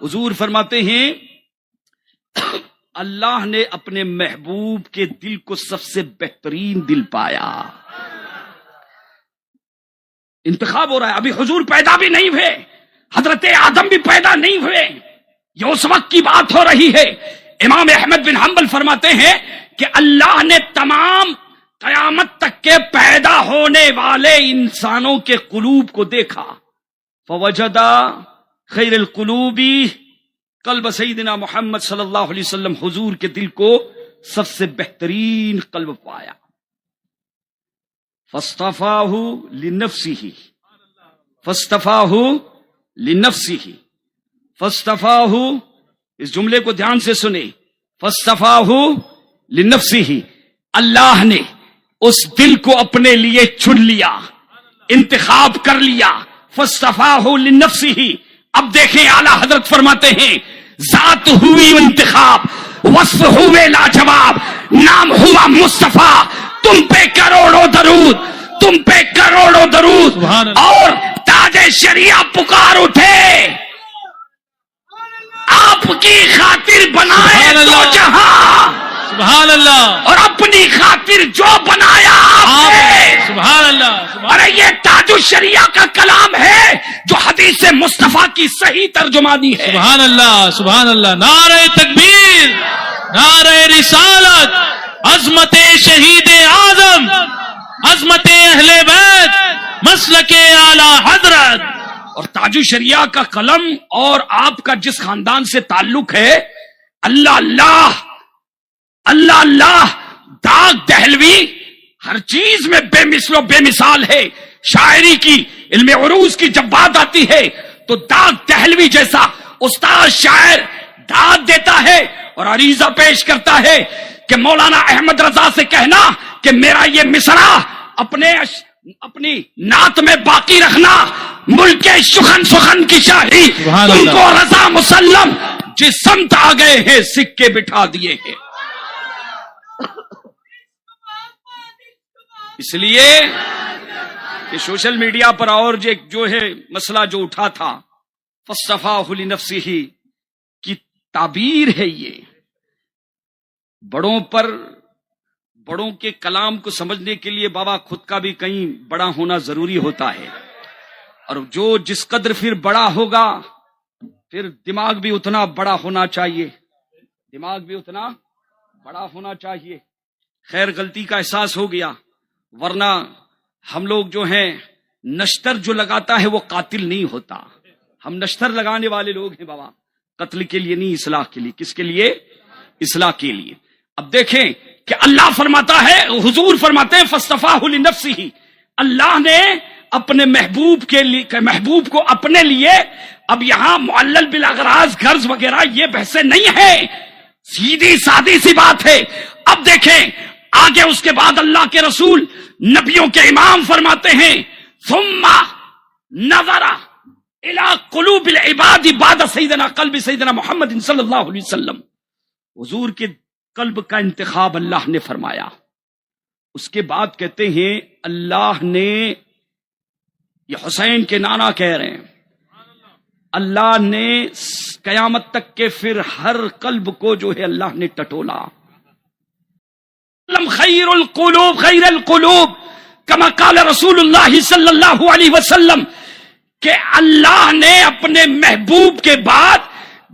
حضور فرماتے ہیں اللہ نے اپنے محبوب کے دل کو سب سے بہترین دل پایا۔ انتخاب ہو رہا ہے، ابھی حضور پیدا بھی نہیں ہوئے، حضرت آدم بھی پیدا نہیں ہوئے، یہ اس وقت کی بات ہو رہی ہے۔ امام احمد بن حنبل فرماتے ہیں کہ اللہ نے تمام قیامت تک کے پیدا ہونے والے انسانوں کے قلوب کو دیکھا، فوجد خیر القلوب قلب سیدنا محمد صلی اللہ علیہ وسلم، حضور کے دل کو سب سے بہترین قلب پایا۔ فاصطفاہ لنفسہ، فاصطفاہ لنفسہ، فاصطفاہ، اس جملے کو دھیان سے سنیں، فاصطفاہ لنفسہ، اللہ نے اس دل کو اپنے لیے چن لیا، انتخاب کر لیا، فاصطفاہ لنفسہ۔ اب دیکھیں اعلیٰ حضرت فرماتے ہیں ذات ہوئی انتخاب، وصف ہوئے لاجواب، نام ہوا مصطفیٰ، تم پہ کروڑوں درود، تم پہ کروڑوں درود، اور تاج شریعہ پکار اٹھے، آپ کی خاطر بنائے تو جہاں، سبحان اللہ، اور اپنی خاطر جو بنایا آپ نے، سبحان اللہ، ارے یہ تاج الشریعہ کا کلام ہے جو حدیث مصطفیٰ کی صحیح ترجمانی ہے۔ سبحان اللہ، سبحان اللہ، نعرہ تکبیر، نعرہ رسالت، عظمت شہید اعظم، عظمت اہل بیت، مسلک اعلی حضرت۔ اور تاج الشریعہ کا قلم اور آپ کا جس خاندان سے تعلق ہے، اللہ اللہ اللہ اللہ، داغ دہلوی ہر چیز میں بے مثل و بے مثال ہے۔ شاعری کی، علم عروض کی جب بات آتی ہے تو داغ دہلوی جیسا استاد شاعر داد دیتا ہے اور عریضہ پیش کرتا ہے کہ مولانا احمد رضا سے کہنا کہ میرا یہ مصرع اپنی نعت میں باقی رکھنا، ملک سخن سخن کی شاہی تم کو رضا مسلم، جس سمت آ گئے ہیں سکے بٹھا دیے ہیں۔ اس لیے کہ سوشل میڈیا پر اور جو ہے مسئلہ جو اٹھا تھا، فاصطفاہ لنفسہ کی تعبیر ہے، یہ بڑوں کے کلام کو سمجھنے کے لیے بابا خود کا بھی کہیں بڑا ہونا ضروری ہوتا ہے، اور جو جس قدر پھر بڑا ہوگا پھر دماغ بھی اتنا بڑا ہونا چاہیے، دماغ بھی اتنا بڑا ہونا چاہیے۔ خیر غلطی کا احساس ہو گیا، ورنہ ہم لوگ جو ہیں نشتر جو لگاتا ہے وہ قاتل نہیں ہوتا، ہم نشتر لگانے والے لوگ ہیں بابا، قتل کے لیے نہیں، اصلاح کے لیے۔ کس کے لیے؟ اصلاح کے لیے۔ اب دیکھیں کہ اللہ فرماتا ہے، حضور فرماتے ہیں فاصطفاہ لنفسہ، اللہ نے اپنے محبوب کے لیے، محبوب کو اپنے لیے۔ اب یہاں معلل بالاغراض غرض وغیرہ یہ بحثیں نہیں ہے، سیدھی سادی سی بات ہے۔ اب دیکھیں آگے اس کے بعد اللہ کے رسول نبیوں کے امام فرماتے ہیں ثم نظر الى قلوب العباد بعد سیدنا قلب سیدنا محمد صلی اللہ علیہ وسلم، حضور کے قلب کا انتخاب اللہ نے فرمایا۔ اس کے بعد کہتے ہیں اللہ نے، یہ حسین کے نانا کہہ رہے ہیں، اللہ نے قیامت تک کے پھر ہر قلب کو جو ہے اللہ نے ٹٹولا۔ خیر القلوب خیر القلوب کما قال رسول اللہ صلی اللہ علیہ وسلم، کہ اللہ نے اپنے محبوب کے بعد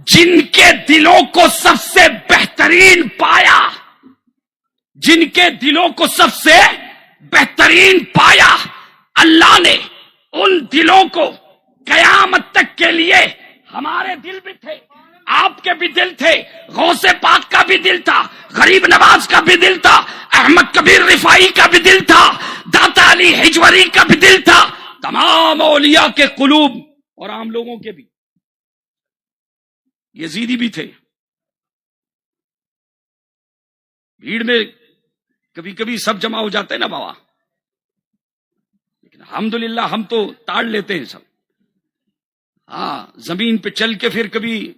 جن کے دلوں کو سب سے بہترین پایا، جن کے دلوں کو سب سے بہترین پایا، اللہ نے ان دلوں کو قیامت تک کے لیے، ہمارے دل بھی تھے، آپ کے بھی دل تھے، غوث پاک کا بھی دل تھا، غریب نواز کا بھی دل تھا، احمد کبیر رفاعی کا بھی دل تھا، داتا علی حجوری کا بھی دل تھا، تمام اولیاء کے قلوب اور عام لوگوں کے بھی، یزیدی بھی تھے۔ بھیڑ میں کبھی کبھی سب جمع ہو جاتے ہیں نا بابا، لیکن الحمدللہ ہم تو تاڑ لیتے ہیں سب۔ ہاں زمین پہ چل کے پھر کبھی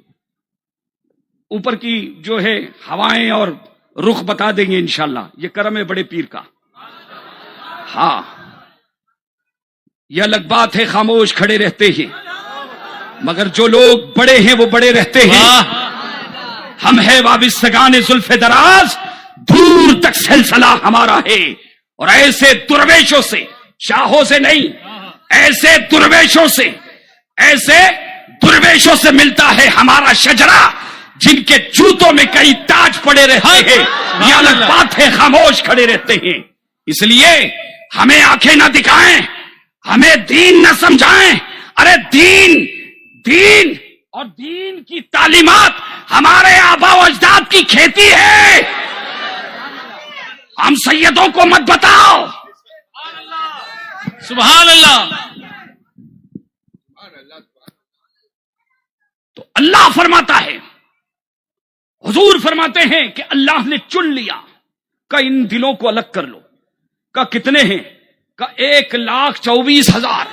اوپر کی جو ہے ہوائیں اور رخ بتا دیں گے انشاءاللہ، یہ کرم ہے بڑے پیر کا۔ ہاں یہ الگ بات ہے، خاموش کھڑے رہتے ہیں، مگر جو لوگ بڑے ہیں وہ بڑے رہتے ہیں۔ ہم ہے وابستگان زلف دراز، دور تک سلسلہ ہمارا ہے، اور ایسے درویشوں سے، شاہوں سے نہیں، ایسے درویشوں سے، ایسے درویشوں سے ملتا ہے ہمارا شجرہ، جن کے جوتوں میں کئی تاج پڑے رہتے ہیں۔ یہ الگ بات ہے، خاموش کھڑے رہتے ہیں۔ اس لیے ہمیں آنکھیں نہ دکھائیں، ہمیں دین نہ سمجھائیں۔ ارے دین، دین اور دین کی تعلیمات ہمارے آبا و اجداد کی کھیتی ہے، ہم سیدوں کو مت بتاؤ۔ سبحان اللہ۔ تو اللہ فرماتا ہے، حضور فرماتے ہیں کہ اللہ نے چن لیا کہ ان دلوں کو الگ کر لو۔ کا کتنے ہیں؟ کا 1,24,000،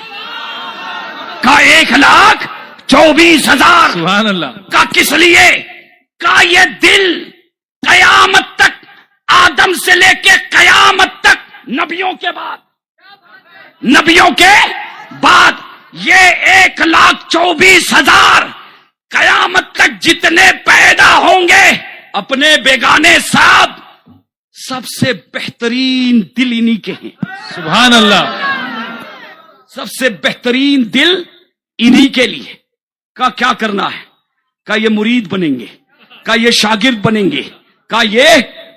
کا 1,24,000۔ سبحان اللہ۔ کا کس لیے؟ کا یہ دل قیامت تک، آدم سے لے کے قیامت تک، نبیوں کے بعد، نبیوں کے بعد یہ 1,24,000 قیامت تک جتنے پیدا ہوں گے، اپنے بیگانے صاحب سب سے بہترین دل انہی کے ہیں۔ سبحان اللہ۔ سب سے بہترین دل انہی کے لیے۔ کا کیا کرنا ہے؟ کا یہ مرید بنیں گے، کا یہ شاگرد بنیں گے، کا یہ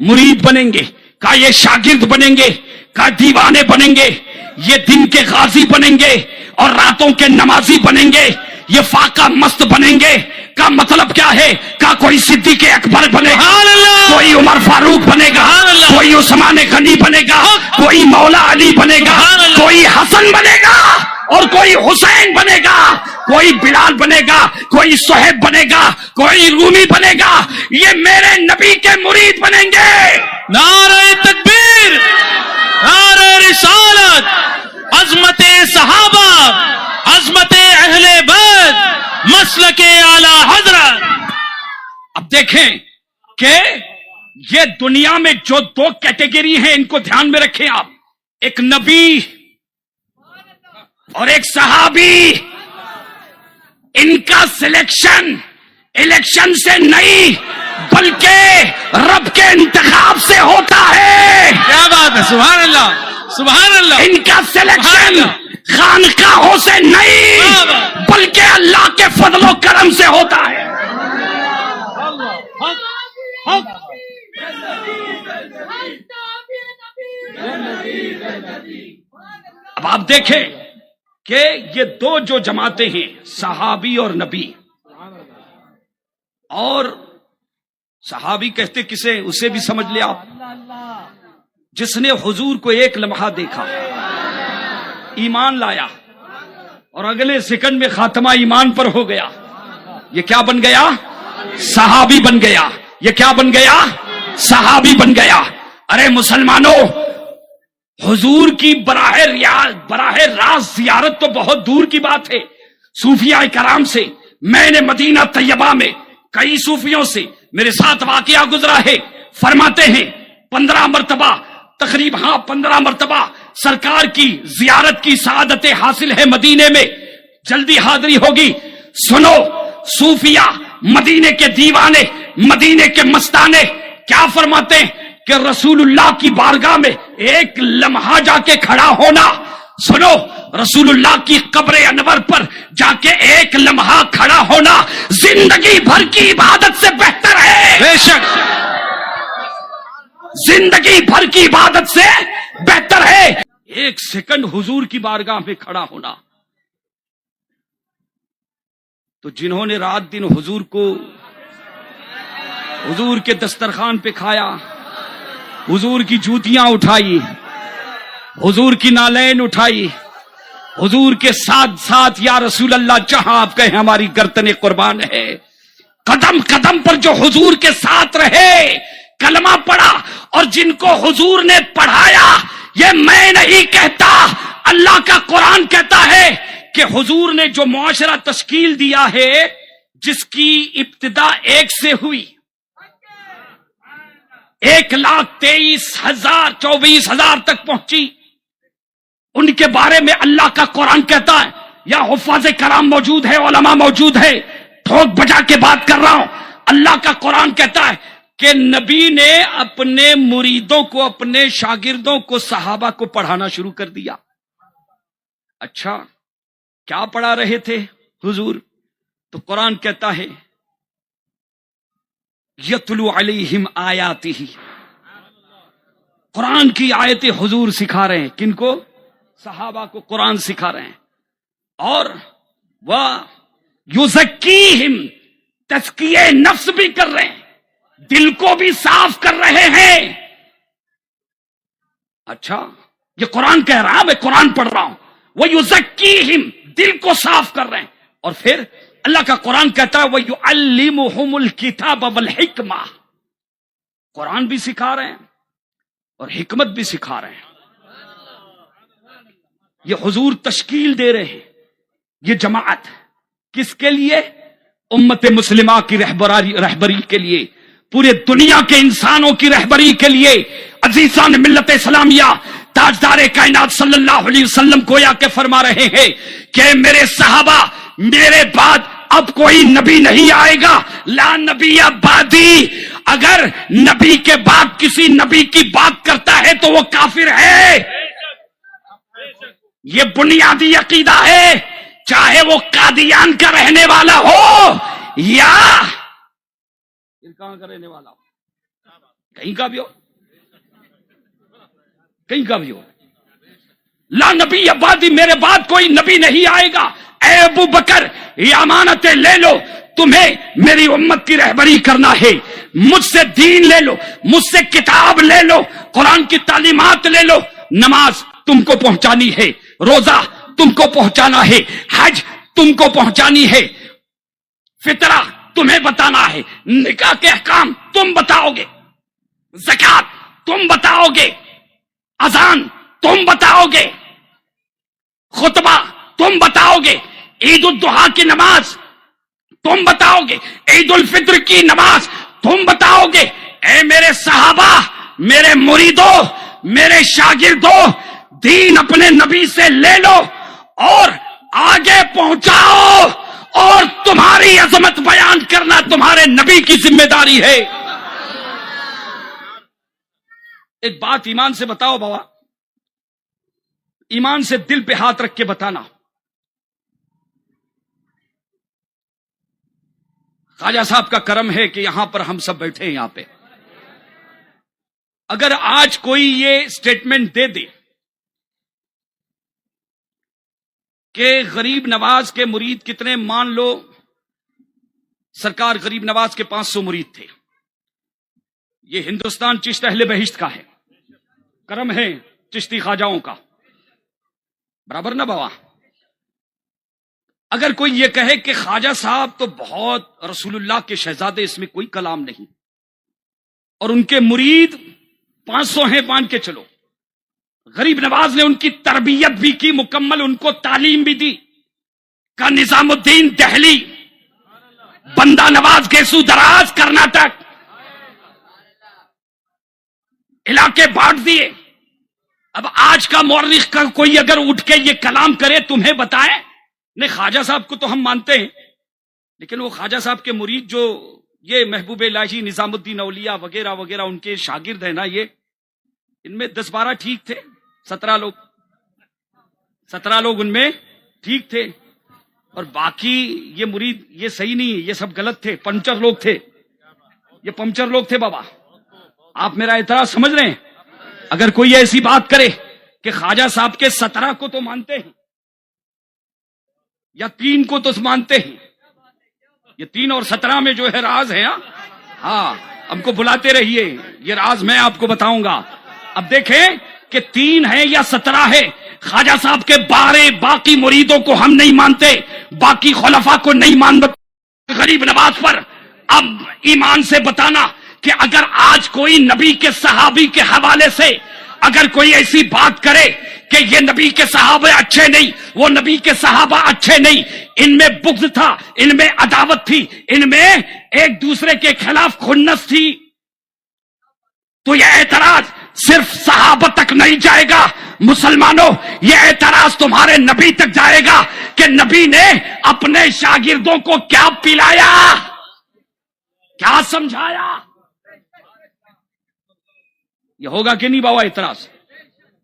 مرید بنیں گے، کا یہ شاگرد بنیں گے، کا دیوانے بنیں گے، یہ دن کے غازی بنیں گے اور راتوں کے نمازی بنیں گے، یہ فاقہ مست بنیں گے۔ کا مطلب کیا ہے؟ کا کوئی صدیق اکبر بنے گا، کوئی عمر فاروق بنے گا، کوئی عثمان غنی بنے گا، کوئی مولا علی بنے گا، کوئی حسن بنے گا اور کوئی حسین بنے گا، کوئی بلال بنے گا، کوئی صہیب بنے گا، کوئی رومی بنے گا۔ یہ میرے نبی کے مرید بنیں گے۔ نعرہ تکبیر، نعرہ رسالت، عظمت صحابہ، عظمت اہل بیت، مسلک اعلی حضرت۔ اب دیکھیں کہ یہ دنیا میں جو دو کیٹیگری ہیں، ان کو دھیان میں رکھیں آپ، ایک نبی اور ایک صحابی۔ ان کا سلیکشن الیکشن سے نہیں بلکہ رب کے انتخاب سے ہوتا ہے۔ کیا بات ہے، سبحان اللہ۔ سبحان اللہ. ان کا سلیکشن خانقاہوں سے نہیں بلکہ اللہ کے فضل و کرم سے ہوتا ہے. اب آپ دیکھیں کہ یہ دو جو جماعتیں ہیں، صحابی اور نبی، اور صحابی کہتے کسے، اسے بھی سمجھ لیا آپ، جس نے حضور کو ایک لمحہ دیکھا، ایمان لایا اور اگلے سیکنڈ میں خاتمہ ایمان پر ہو گیا، یہ کیا بن گیا؟ صحابی بن گیا. یہ کیا بن گیا؟ صحابی بن گیا. ارے مسلمانوں، حضور کی براہ راست زیارت تو بہت دور کی بات ہے. صوفیاء کرام سے میں نے مدینہ طیبہ میں کئی صوفیوں سے میرے ساتھ واقعہ گزرا ہے، فرماتے ہیں 15 مرتبہ تقریباً 15 مرتبہ سرکار کی زیارت کی سعادتیں حاصل ہے مدینے میں، جلدی حاضری ہوگی. سنو، صوفیاء، مدینے کے دیوانے، مدینے کے مستانے کیا فرماتے ہیں کہ رسول اللہ کی بارگاہ میں ایک لمحہ جا کے کھڑا ہونا، سنو، رسول اللہ کی قبر انور پر جا کے ایک لمحہ کھڑا ہونا زندگی بھر کی عبادت سے بہتر ہے. بے شک زندگی بھر کی عبادت سے بہتر ہے. ایک سیکنڈ حضور کی بارگاہ میں کھڑا ہونا. تو جنہوں نے رات دن حضور کو، حضور کے دسترخوان پہ کھایا، حضور کی جوتیاں اٹھائی، حضور کی نالین اٹھائی، حضور کے ساتھ ساتھ یا رسول اللہ جہاں آپ کہیں ہماری گردن قربان ہے، قدم قدم پر جو حضور کے ساتھ رہے، کلمہ پڑھا، اور جن کو حضور نے پڑھایا، یہ میں نہیں کہتا، اللہ کا قرآن کہتا ہے کہ حضور نے جو معاشرہ تشکیل دیا ہے، جس کی ابتدا 1 سے ہوئی، 1,23,000 24,000 تک پہنچی، ان کے بارے میں اللہ کا قرآن کہتا ہے، یا حفاظ کرام موجود ہے، علماء موجود ہے، ٹھوک بجا کے بات کر رہا ہوں، اللہ کا قرآن کہتا ہے کہ نبی نے اپنے مریدوں کو، اپنے شاگردوں کو، صحابہ کو پڑھانا شروع کر دیا. اچھا، کیا پڑھا رہے تھے حضور؟ تو قرآن کہتا ہے یتلو علیہم آیاتہ، قرآن کی آیتیں حضور سکھا رہے ہیں. کن کو؟ صحابہ کو قرآن سکھا رہے ہیں. اور وہ یزکیہم، تزکیہ نفس بھی کر رہے ہیں، دل کو بھی صاف کر رہے ہیں. اچھا، یہ قرآن کہہ رہا، میں قرآن پڑھ رہا ہوں. وہ یزکیہم، دل کو صاف کر رہے ہیں. اور پھر اللہ کا قرآن کہتا ہے وَيُعَلِّمُهُمُ الْكِتَابَ وَالْحِكْمَةَ، قرآن بھی سکھا رہے ہیں اور حکمت بھی سکھا رہے ہیں. یہ حضور تشکیل دے رہے ہیں. یہ جماعت کس کے لیے؟ امت مسلمہ کی رہبری کے لیے، پورے دنیا کے انسانوں کی رہبری کے لیے. عزیزان ملت اسلامیہ، تاجدار کائنات صلی اللہ علیہ وسلم گویا کہ فرما رہے ہیں کہ میرے صحابہ، میرے بعد اب کوئی نبی نہیں آئے گا، لا نبی بعدی. اگر نبی کے بعد کسی نبی کی بات کرتا ہے تو وہ کافر ہے. یہ بنیادی عقیدہ ہے، چاہے وہ قادیان کا رہنے والا ہو یا کہاں کا رہنے والا ہو، کہیں کا بھی ہو، کہیں کا بھی ہو. لا نبی بعدی، میرے بعد کوئی نبی نہیں آئے گا. اے ابو بکر، یہ امانتیں لے لو، تمہیں میری امت کی رہبری کرنا ہے. مجھ سے دین لے لو، مجھ سے کتاب لے لو، قرآن کی تعلیمات لے لو. نماز تم کو پہنچانی ہے، روزہ تم کو پہنچانا ہے، حج تم کو پہنچانی ہے، فطرہ تمہیں بتانا ہے، نکاح کے احکام تم بتاؤ گے، زکات تم بتاؤ گے، اذان تم بتاؤ گے، خطبہ تم بتاؤ گے، عید الضحیٰ کی نماز تم بتاؤ گے، عید الفطر کی نماز تم بتاؤ گے. اے میرے صحابہ، میرے مریدوں، میرے شاگردوں، دین اپنے نبی سے لے لو اور آگے پہنچاؤ، اور تمہاری عظمت بیان کرنا تمہارے نبی کی ذمہ داری ہے. ایک بات ایمان سے بتاؤ بابا، ایمان سے دل پہ ہاتھ رکھ کے بتانا، خواجہ صاحب کا کرم ہے کہ یہاں پر ہم سب بیٹھے ہیں. یہاں پہ اگر آج کوئی یہ سٹیٹمنٹ دے دے کہ غریب نواز کے مرید کتنے، مان لو سرکار غریب نواز کے 500 مرید تھے. یہ ہندوستان چشت اہل بہشت کا ہے، کرم ہے چشتی خواجاؤں کا، برابر نا بابا. اگر کوئی یہ کہے کہ خواجہ صاحب تو بہت رسول اللہ کے شہزادے، اس میں کوئی کلام نہیں، اور ان کے مرید 500 ہیں، مان کے چلو، غریب نواز نے ان کی تربیت بھی کی مکمل، ان کو تعلیم بھی دی، کا نظام الدین دہلی، بندہ نواز گیسو دراز کرناٹک علاقے بانٹ دیے. اب آج کا مورخ کا کوئی اگر اٹھ کے یہ کلام کرے تمہیں بتائے، نہیں خواجہ صاحب کو تو ہم مانتے ہیں، لیکن وہ خواجہ صاحب کے مرید جو یہ محبوب الہی، نظام الدین اولیاء وغیرہ وغیرہ ان کے شاگرد ہیں نا، یہ ان میں 10-12 ٹھیک تھے، 17 لوگ ان میں ٹھیک تھے، اور باقی یہ مرید یہ صحیح نہیں، یہ سب غلط تھے، پنچر لوگ تھے، یہ پنچر لوگ تھے. بابا آپ میرا اعتراض سمجھ رہے ہیں؟ اگر کوئی ایسی بات کرے کہ خواجہ صاحب کے 17 کو تو مانتے ہیں یا 3 کو تو مانتے ہیں، یہ 3 اور 17 میں جو ہے راز ہے. ہاں ہم کو بلاتے رہیے، یہ راز میں آپ کو بتاؤں گا. اب دیکھیں کہ 3 ہے یا 17 ہے، خواجہ صاحب کے 12 باقی مریدوں کو ہم نہیں مانتے، باقی خلفاء کو نہیں مانتے غریب نواز پر. اب ایمان سے بتانا کہ اگر آج کوئی نبی کے صحابی کے حوالے سے اگر کوئی ایسی بات کرے کہ یہ نبی کے صحابہ اچھے نہیں، وہ نبی کے صحابہ اچھے نہیں، ان میں بغض تھا، ان میں عداوت تھی، ان میں ایک دوسرے کے خلاف خنث تھی، تو یہ اعتراض صرف صحابہ تک نہیں جائے گا مسلمانوں، یہ اعتراض تمہارے نبی تک جائے گا کہ نبی نے اپنے شاگردوں کو کیا پلایا، کیا سمجھایا. یہ ہوگا کہ نہیں بابا اعتراض؟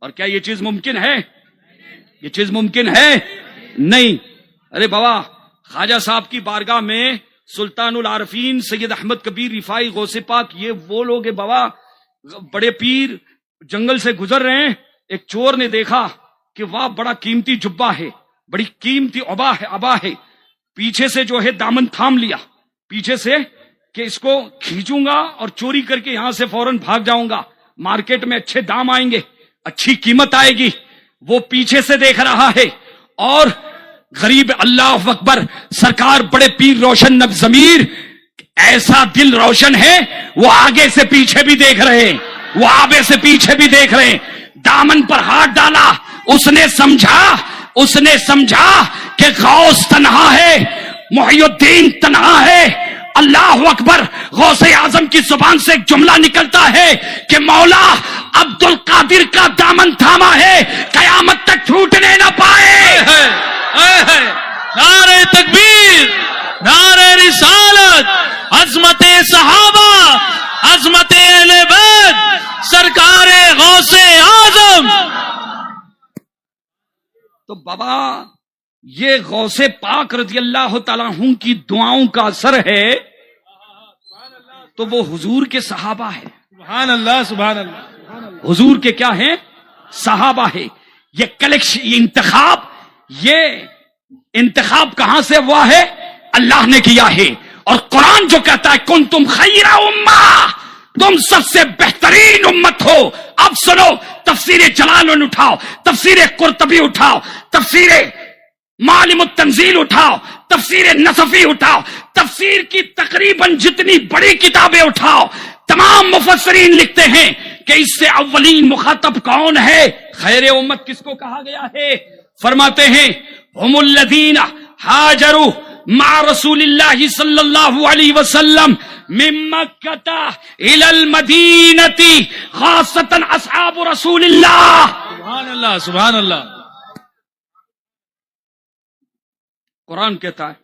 اور کیا یہ چیز ممکن ہے؟ یہ چیز ممکن ہے نہیں. ارے بابا خواجہ صاحب کی بارگاہ میں سلطان العارفین سید احمد کبیر رفاعی غوث پاک، یہ وہ لوگ ہیں بابا، بڑے پیر جنگل سے گزر رہے ہیں، ایک چور نے دیکھا کہ واہ بڑا قیمتی جبہ ہے، بڑی قیمتی عبا ہے، پیچھے سے جو ہے دامن تھام لیا، پیچھے سے کہ اس کو کھینچوں گا اور چوری کر کے یہاں سے فوراً بھاگ جاؤں گا، مارکیٹ میں اچھے دام آئیں گے، اچھی قیمت آئے گی. وہ پیچھے سے دیکھ رہا ہے، اور غریب اللہ اکبر سرکار بڑے پیر روشن نب ضمیر، ایسا دل روشن ہے، وہ آگے سے پیچھے بھی دیکھ رہے ہیں، وہ آگے سے پیچھے بھی دیکھ رہے ہیں. دامن پر ہاتھ ڈالا، اس نے سمجھا کہ غوث تنہا ہے، محی الدین تنہا ہے. اللہ اکبر، غوث اعظم کی زبان سے ایک جملہ نکلتا ہے کہ مولا عبد القادر کا دامن تھاما ہے، قیامت تک چھوٹنے نہ پائے. نعرہ تکبیر، نعرہ رسالت، عظمت صحابہ، عظمت اہل بیت، سرکار غوث اعظم. تو بابا یہ غوث پاک رضی اللہ تعالیٰ عنہ کی دعاؤں کا اثر ہے، تو وہ حضور کے صحابہ ہے. سبحان اللہ، سبحان اللہ. حضور کے کیا ہیں؟ صحابہ ہے. یہ کلیکشن یہ انتخاب کہاں سے ہوا ہے؟ اللہ نے کیا ہے. اور قرآن جو کہتا ہے کنتم خیر امہ، تم سب سے بہترین امت ہو. اب سنو، تفسیر جلال اٹھاؤ، تفسیر قرطبی اٹھاؤ، تفسیر معالم التنزیل اٹھاؤ، تفسیر نصفی اٹھاؤ، تفسیر کی تقریباً جتنی بڑی کتابیں اٹھاؤ، تمام مفسرین لکھتے ہیں کہ اس سے اولین مخاطب کون ہے؟ خیر امت کس کو کہا گیا ہے؟ فرماتے ہیں ہم الذین ہاجروا مع رسول اللہ صلی اللہ علیہ وسلم من مکہ الی المدینہ خاصۃ اصحاب رسول اللہ. سبحان اللہ، سبحان اللہ. قرآن کہتا ہے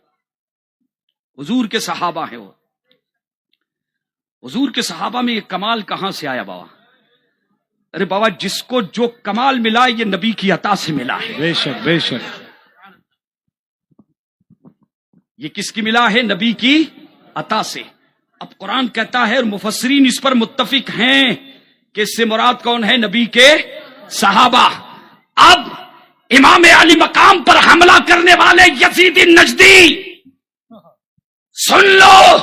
حضور کے صحابہ ہیں. وہ حضور کے صحابہ میں یہ کمال کہاں سے آیا بابا؟ ارے بابا جس کو جو کمال ملا یہ نبی کی عطا سے ملا ہے. بے شک بے شک. یہ کس کی ملا ہے؟ نبی کی عطا سے. اب قرآن کہتا ہے اور مفسرین اس پر متفق ہیں کہ اس سے مراد کون ہے؟ نبی کے صحابہ. اب امام علی مقام پر حملہ کرنے والے یزید نجدی سن لو،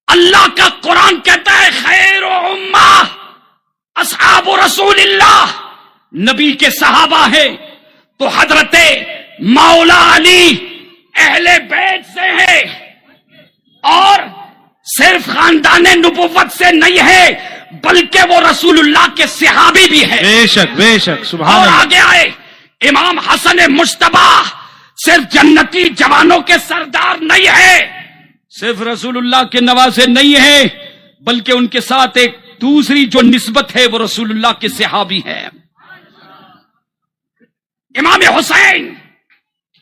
اللہ کا قرآن کہتا ہے خیر و امہ اصحاب رسول اللہ، نبی کے صحابہ ہیں. تو حضرت مولا علی اہل بیت سے ہے اور صرف خاندان نبوت سے نہیں ہے بلکہ وہ رسول اللہ کے صحابی بھی ہے. بے شک بے شک. سبحان اور اللہ. آگے آئے امام حسن مجتبی صرف جنتی جوانوں کے سردار نہیں ہے، صرف رسول اللہ کے نواسے نہیں ہے بلکہ ان کے ساتھ ایک دوسری جو نسبت ہے وہ رسول اللہ کے صحابی ہے. امام حسین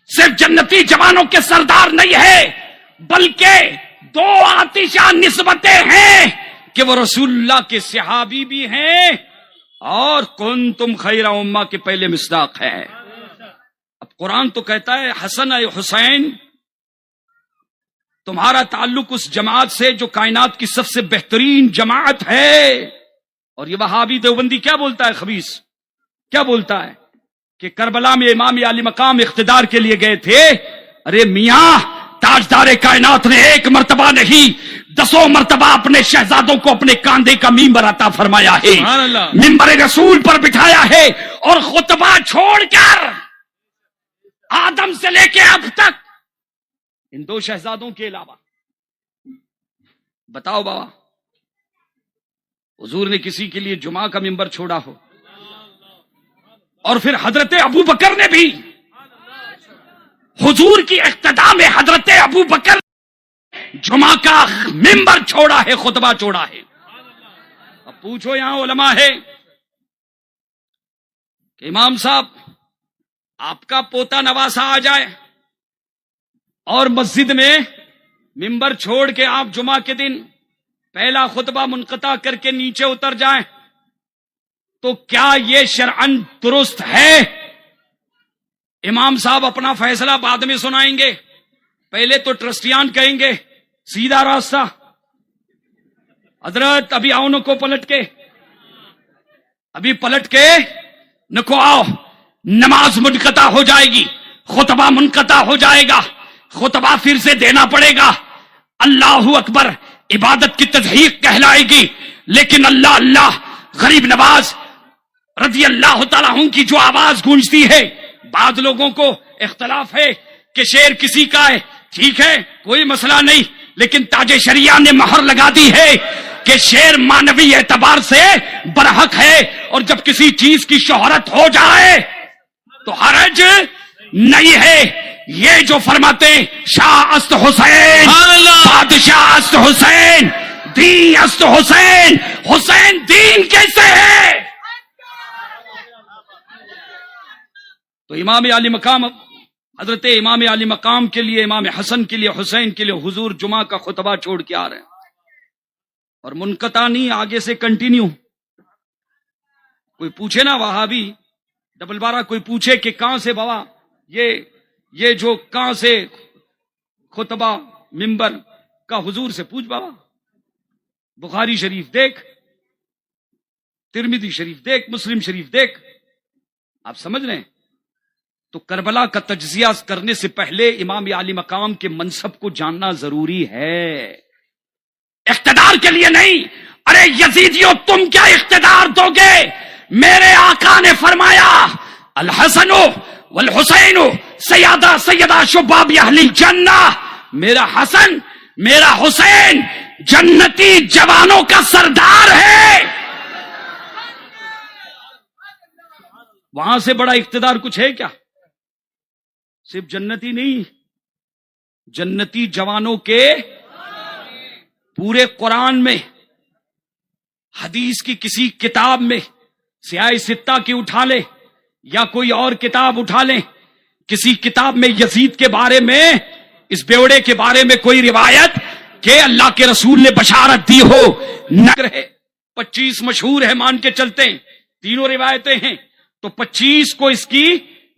صرف جنتی جوانوں کے سردار نہیں ہے بلکہ دو آتشہ نسبتیں ہیں کہ وہ رسول اللہ کے صحابی بھی ہیں اور کنتم خیر امہ کے پہلے مصداق ہے. اب قرآن تو کہتا ہے حسن اے حسین تمہارا تعلق اس جماعت سے جو کائنات کی سب سے بہترین جماعت ہے. اور یہ وہابی دیوبندی کیا بولتا ہے؟ خبیث کیا بولتا ہے کہ کربلا میں امام علی مقام اقتدار کے لیے گئے تھے. ارے میاں تاجدار کائنات نے ایک مرتبہ نہیں 10 مرتبہ اپنے شہزادوں کو اپنے کاندھے کا ممبر عطا فرمایا ہے، سبحان اللہ. ممبر رسول پر بٹھایا ہے اور خطبہ چھوڑ کر آدم سے لے کے اب تک ان 2 شہزادوں کے علاوہ بتاؤ بابا حضور نے کسی کے لیے جمعہ کا ممبر چھوڑا ہو؟ اور پھر حضرت ابو بکر نے بھی حضور کی اقتداء میں حضرت ابو بکر جمعہ کا ممبر چھوڑا ہے، خطبہ چھوڑا ہے. اب پوچھو یہاں علماء ہے کہ امام صاحب آپ کا پوتا نواسا آ جائے اور مسجد میں ممبر چھوڑ کے آپ جمعہ کے دن پہلا خطبہ منقطع کر کے نیچے اتر جائیں تو کیا یہ شرعن درست ہے؟ امام صاحب اپنا فیصلہ بعد میں سنائیں گے، پہلے تو ٹرسٹیان کہیں گے سیدھا راستہ. حضرت ابھی آؤ نکو پلٹ کے، ابھی پلٹ کے نکو آؤ، نماز منقطع ہو جائے گی، خطبہ منقطع ہو جائے گا، خطبہ پھر سے دینا پڑے گا. اللہ اکبر عبادت کی تضحیق کہلائے گی، لیکن اللہ اللہ غریب نواز رضی اللہ تعالیٰ عنہ کی جو آواز گونجتی ہے. بعض لوگوں کو اختلاف ہے کہ شعر کسی کا ہے، ٹھیک ہے کوئی مسئلہ نہیں، لیکن تاج شریعہ نے مہر لگا دی ہے کہ شعر معنوی اعتبار سے برحق ہے، اور جب کسی چیز کی شہرت ہو جائے تو حرج نہیں ہے. یہ جو فرماتے شاہ است حسین، سبحان اللہ. بادشاہ است حسین، دین است حسین، حسین دین کیسے ہے؟ تو امام علی مقام حضرت امام علی مقام کے لیے، امام حسن کے لیے، حسین کے لیے حضور جمعہ کا خطبہ چھوڑ کے آ رہے ہیں، اور منقطع نہیں، آگے سے کنٹینیو. کوئی پوچھے نا وہابی ڈبل بارہ، کوئی پوچھے کہ کہاں سے بابا یہ جو کہاں سے خطبہ ممبر کا حضور سے پوچھ بابا، بخاری شریف دیکھ، ترمذی شریف دیکھ، مسلم شریف دیکھ. آپ سمجھ رہے ہیں؟ تو کربلا کا تجزیہ کرنے سے پہلے امام علی مقام کے منصب کو جاننا ضروری ہے، اقتدار کے لیے نہیں. ارے یزیدیوں تم کیا اقتدار دو گے؟ میرے آقا نے فرمایا الحسن والحسین سیدہ شباب اہل الجنہ، میرا حسن میرا حسین جنتی جوانوں کا سردار ہے. وہاں سے بڑا اقتدار کچھ ہے کیا؟ صرف جنتی نہیں، جنتی جوانوں کے پورے قرآن میں، حدیث کی کسی کتاب میں، سیاہ ستہ کی اٹھا لے یا کوئی اور کتاب اٹھا لیں، کسی کتاب میں یزید کے بارے میں، اس بیوڑے کے بارے میں کوئی روایت کہ اللہ کے رسول نے بشارت دی ہو نہ رہے. 25 مشہور ہے مان کے چلتے ہیں، تینوں روایتیں ہیں تو 25 کو اس کی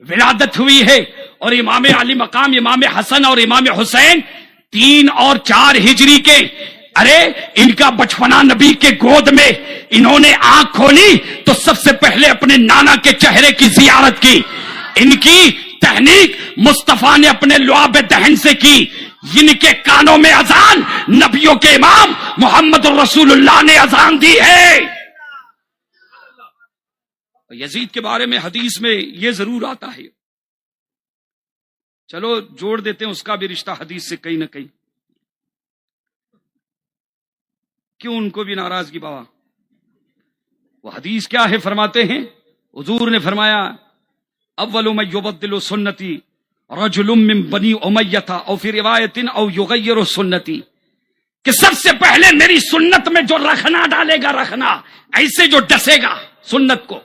ولادت ہوئی ہے، اور امام علی مقام امام حسن اور امام حسین 3 اور 4 ہجری کے، ارے ان کا بچپنا نبی کے گود میں، انہوں نے آنکھ کھولی تو سب سے پہلے اپنے نانا کے چہرے کی زیارت کی، ان کی تحنیک مصطفیٰ نے اپنے لعاب دہن سے کی، ان کے کانوں میں اذان نبیوں کے امام محمد رسول اللہ نے اذان دی ہے۔ یزید کے بارے میں حدیث میں یہ ضرور آتا ہے، چلو جوڑ دیتے ہیں اس کا بھی رشتہ حدیث سے کہیں نہ کہیں، کیوں ان کو بھی ناراضگی بابا؟ وہ حدیث کیا ہے؟ فرماتے ہیں حضور نے فرمایا اول من یبدل سنتی رجل من بنی امیہ او فی روایت او یغیر سنتی، کہ سب سے پہلے میری سنت میں جو رکھنا ڈالے گا، رکھنا ایسے جو ڈسے گا سنت کو،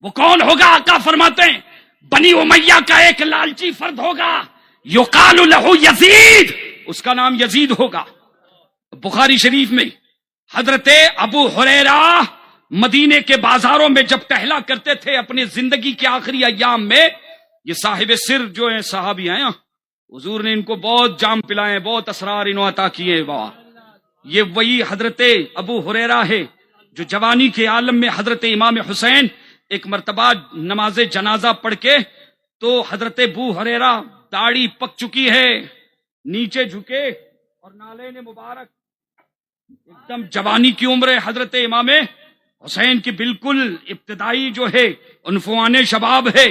وہ کون ہوگا؟ آقا فرماتے ہیں بنی امیہ کا ایک لالچی فرد ہوگا، یقال لہ یزید، اس کا نام یزید ہوگا۔ بخاری شریف میں حضرت ابو ہریرہ مدینے کے بازاروں میں جب ٹہلا کرتے تھے اپنی زندگی کے آخری ایام میں، یہ صاحب سر جو ہیں صحابی ہیں، حضور نے ان کو بہت جام پلائے، بہت اسرار انہوں عطا کیے۔ یہ وہی حضرت ابو ہریرہ ہے جو جوانی کے عالم میں حضرت امام حسین ایک مرتبہ نماز جنازہ پڑھ کے، تو حضرت ابو ہریرہ داڑھی پک چکی ہے، نیچے جھکے اور نالین مبارک، ایک دم جوانی کی عمر ہے حضرت امام حسین کی بالکل ابتدائی جو ہے عنفوان شباب ہے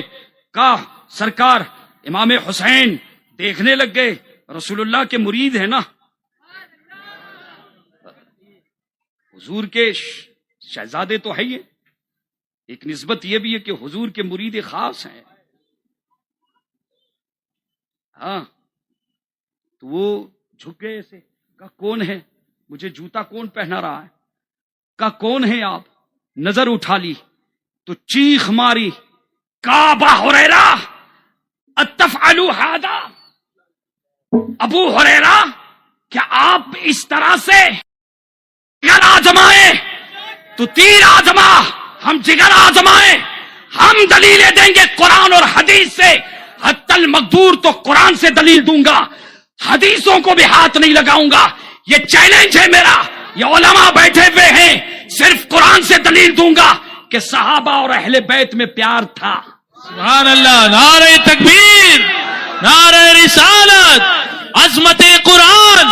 کا سرکار امام حسین دیکھنے لگ گئے، رسول اللہ کے مرید ہے نا، حضور کے شہزادے تو ہے یہ، ایک نسبت یہ بھی ہے کہ حضور کے مرید خاص ہیں، ہاں تو وہ جھک گئے ایسے، کہا کون ہے؟ مجھے جوتا کون پہنا رہا ہے؟ کہا کون ہے آپ؟ نظر اٹھا لی تو چیخ ماری، کہا ابا ہریرہ اتفعلوا ھذا، ابو ہریرہ کیا آپ اس طرح سے جگر آزمائے تو تیر آزما، ہم جگر آزمائے، ہم دلیلیں دیں گے قرآن اور حدیث سے، حتی المقدور تو قرآن سے دلیل دوں گا، حدیثوں کو بھی ہاتھ نہیں لگاؤں گا، یہ چیلنج ہے میرا، یہ علماء بیٹھے ہوئے ہیں، صرف قرآن سے دلیل دوں گا کہ صحابہ اور اہل بیت میں پیار تھا۔ سبحان اللہ، نعرہ تکبیر، نعرہ رسالت، عظمت قرآن،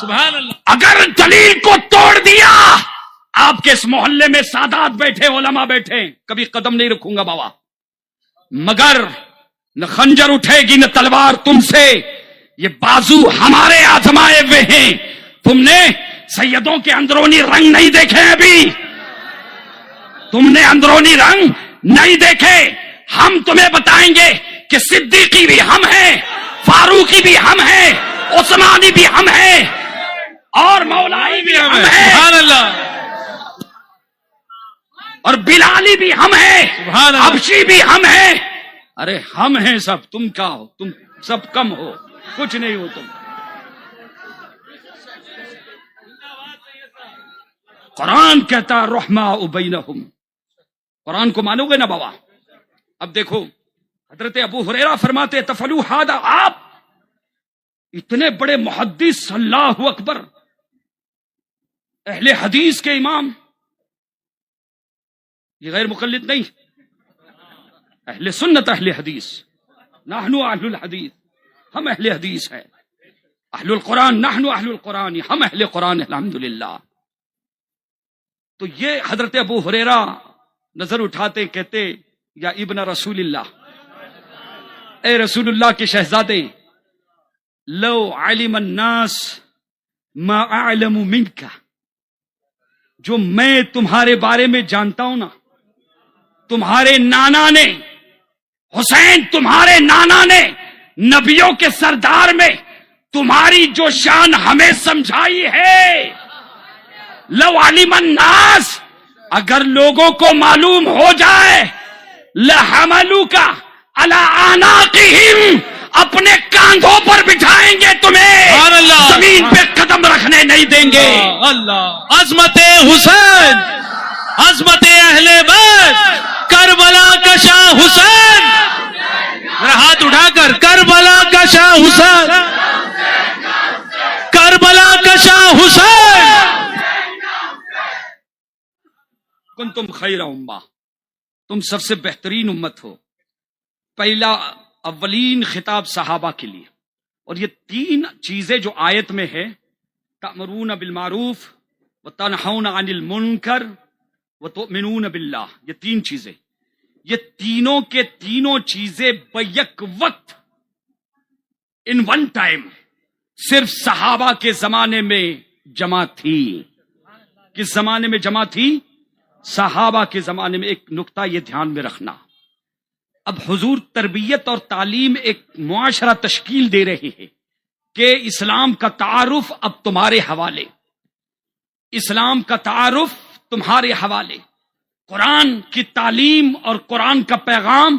سبحان اللہ۔ اگر دلیل کو توڑ دیا، آپ کے اس محلے میں سادات بیٹھے، علماء بیٹھے، کبھی قدم نہیں رکھوں گا بابا، مگر نہ خنجر اٹھے گی نہ تلوار تم سے، یہ بازو ہمارے آزمائے ہوئے ہیں، تم نے سیدوں کے اندرونی رنگ نہیں دیکھے ابھی، تم نے اندرونی رنگ نہیں دیکھے، ہم تمہیں بتائیں گے کہ صدیقی بھی ہم ہیں، فاروقی بھی ہم ہیں، عثمانی بھی ہم ہیں، اور مولائی بھی ہم ہیں، سبحان اللہ، اور بلالی بھی ہم ہیں، سبحان اللہ، حبشی بھی ہم ہیں، ارے ہم ہیں سب، تم کیا ہو؟ تم سب کم ہو، کچھ نہیں ہو تم۔ قرآن کہتا رحماء بینہم، قرآن کو مانو گے نا بابا؟ اب دیکھو حضرت ابو ہریرہ فرماتے تفعلوا ھذا، آپ اتنے بڑے محدث، اللہ اکبر، اہل حدیث کے امام، یہ غیر مقلد نہیں، اہل سنت اہل حدیث، نحن اہل الحدیث، ہم اہل حدیث ہیں، اہل القرآن، نحن اہل القرآن، ہم اہل قرآن الحمدللہ۔ تو یہ حضرت ابو ہریرہ نظر اٹھاتے کہتے یا ابن رسول اللہ، اے رسول اللہ کے شہزادے، لو علم الناس ما اعلم منک، جو میں تمہارے بارے میں جانتا ہوں نا، تمہارے نانا نے، حسین تمہارے نانا نے نبیوں کے سردار میں تمہاری جو شان ہمیں سمجھائی ہے، لو علم الناس، اگر لوگوں کو معلوم ہو جائے، لحملوک علی اعناقہم، اپنے کاندھوں پر بٹھائیں گے تمہیں، زمین پہ قدم رکھنے نہیں دیں گے۔ اللہ، عظمت حسین، عظمت اہل بیت، کربلا کا شاہ حسین، میرا ہاتھ اٹھا کر، کربلا کا شاہ حسین، کربلا کا شاہ حسین۔ کنتم خیر امہ، تم سب سے بہترین امت ہو۔ پہلا اولین خطاب صحابہ کے لیے، اور یہ تین چیزیں جو آیت میں ہے، تأمرون بالمعروف وتنہون عن المنکر وتؤمنون باللہ، یہ تین چیزیں، یہ تینوں کے تینوں چیزیں بیک وقت ان ون ٹائم صرف صحابہ کے زمانے میں جمع تھی۔ کس زمانے میں جمع تھی؟ صحابہ کے زمانے میں۔ ایک نقطہ یہ دھیان میں رکھنا، اب حضور تربیت اور تعلیم ایک معاشرہ تشکیل دے رہے ہیں کہ اسلام کا تعارف اب تمہارے حوالے، اسلام کا تعارف تمہارے حوالے، قرآن کی تعلیم اور قرآن کا پیغام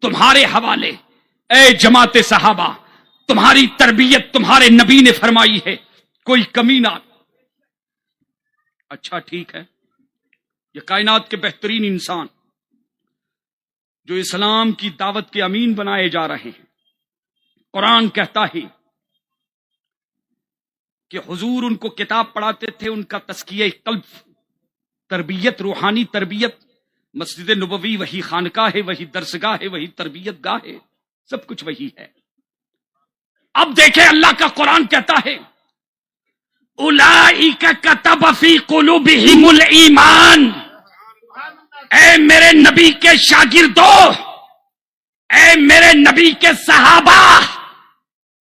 تمہارے حوالے۔ اے جماعت صحابہ، تمہاری تربیت تمہارے نبی نے فرمائی ہے، کوئی کمی نہ۔ اچھا ٹھیک ہے، یہ کائنات کے بہترین انسان جو اسلام کی دعوت کے امین بنائے جا رہے ہیں، قرآن کہتا ہے کہ حضور ان کو کتاب پڑھاتے تھے، ان کا تزکیہ قلب، تربیت، روحانی تربیت، مسجد نبوی وہی خانقاہ ہے، وہی درسگاہ ہے، وہی تربیت گاہ ہے، سب کچھ وہی ہے۔ اب دیکھیں اللہ کا قرآن کہتا ہے اولئک کتب فی قلوبہم الایمان، اے میرے نبی کے شاگردوں، اے میرے نبی کے صحابہ،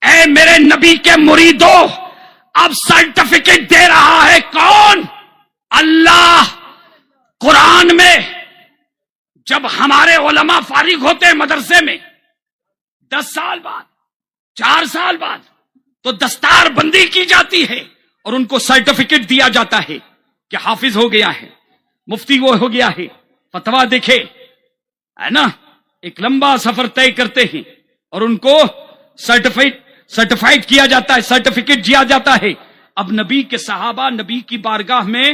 اے میرے نبی کے مریدوں، اب سرٹیفکیٹ دے رہا ہے کون؟ اللہ۔ قرآن میں جب ہمارے علماء فارغ ہوتے مدرسے میں 10 سال بعد، 4 سال بعد، تو دستار بندی کی جاتی ہے اور ان کو سرٹیفکیٹ دیا جاتا ہے کہ حافظ ہو گیا ہے، مفتی وہ ہو گیا ہے، فتویٰ دیکھے، ہے نا، ایک لمبا سفر طے کرتے ہیں اور ان کو سرٹیفائڈ کیا جاتا ہے، سرٹیفکیٹ دیا جاتا ہے۔ اب نبی کے صحابہ نبی کی بارگاہ میں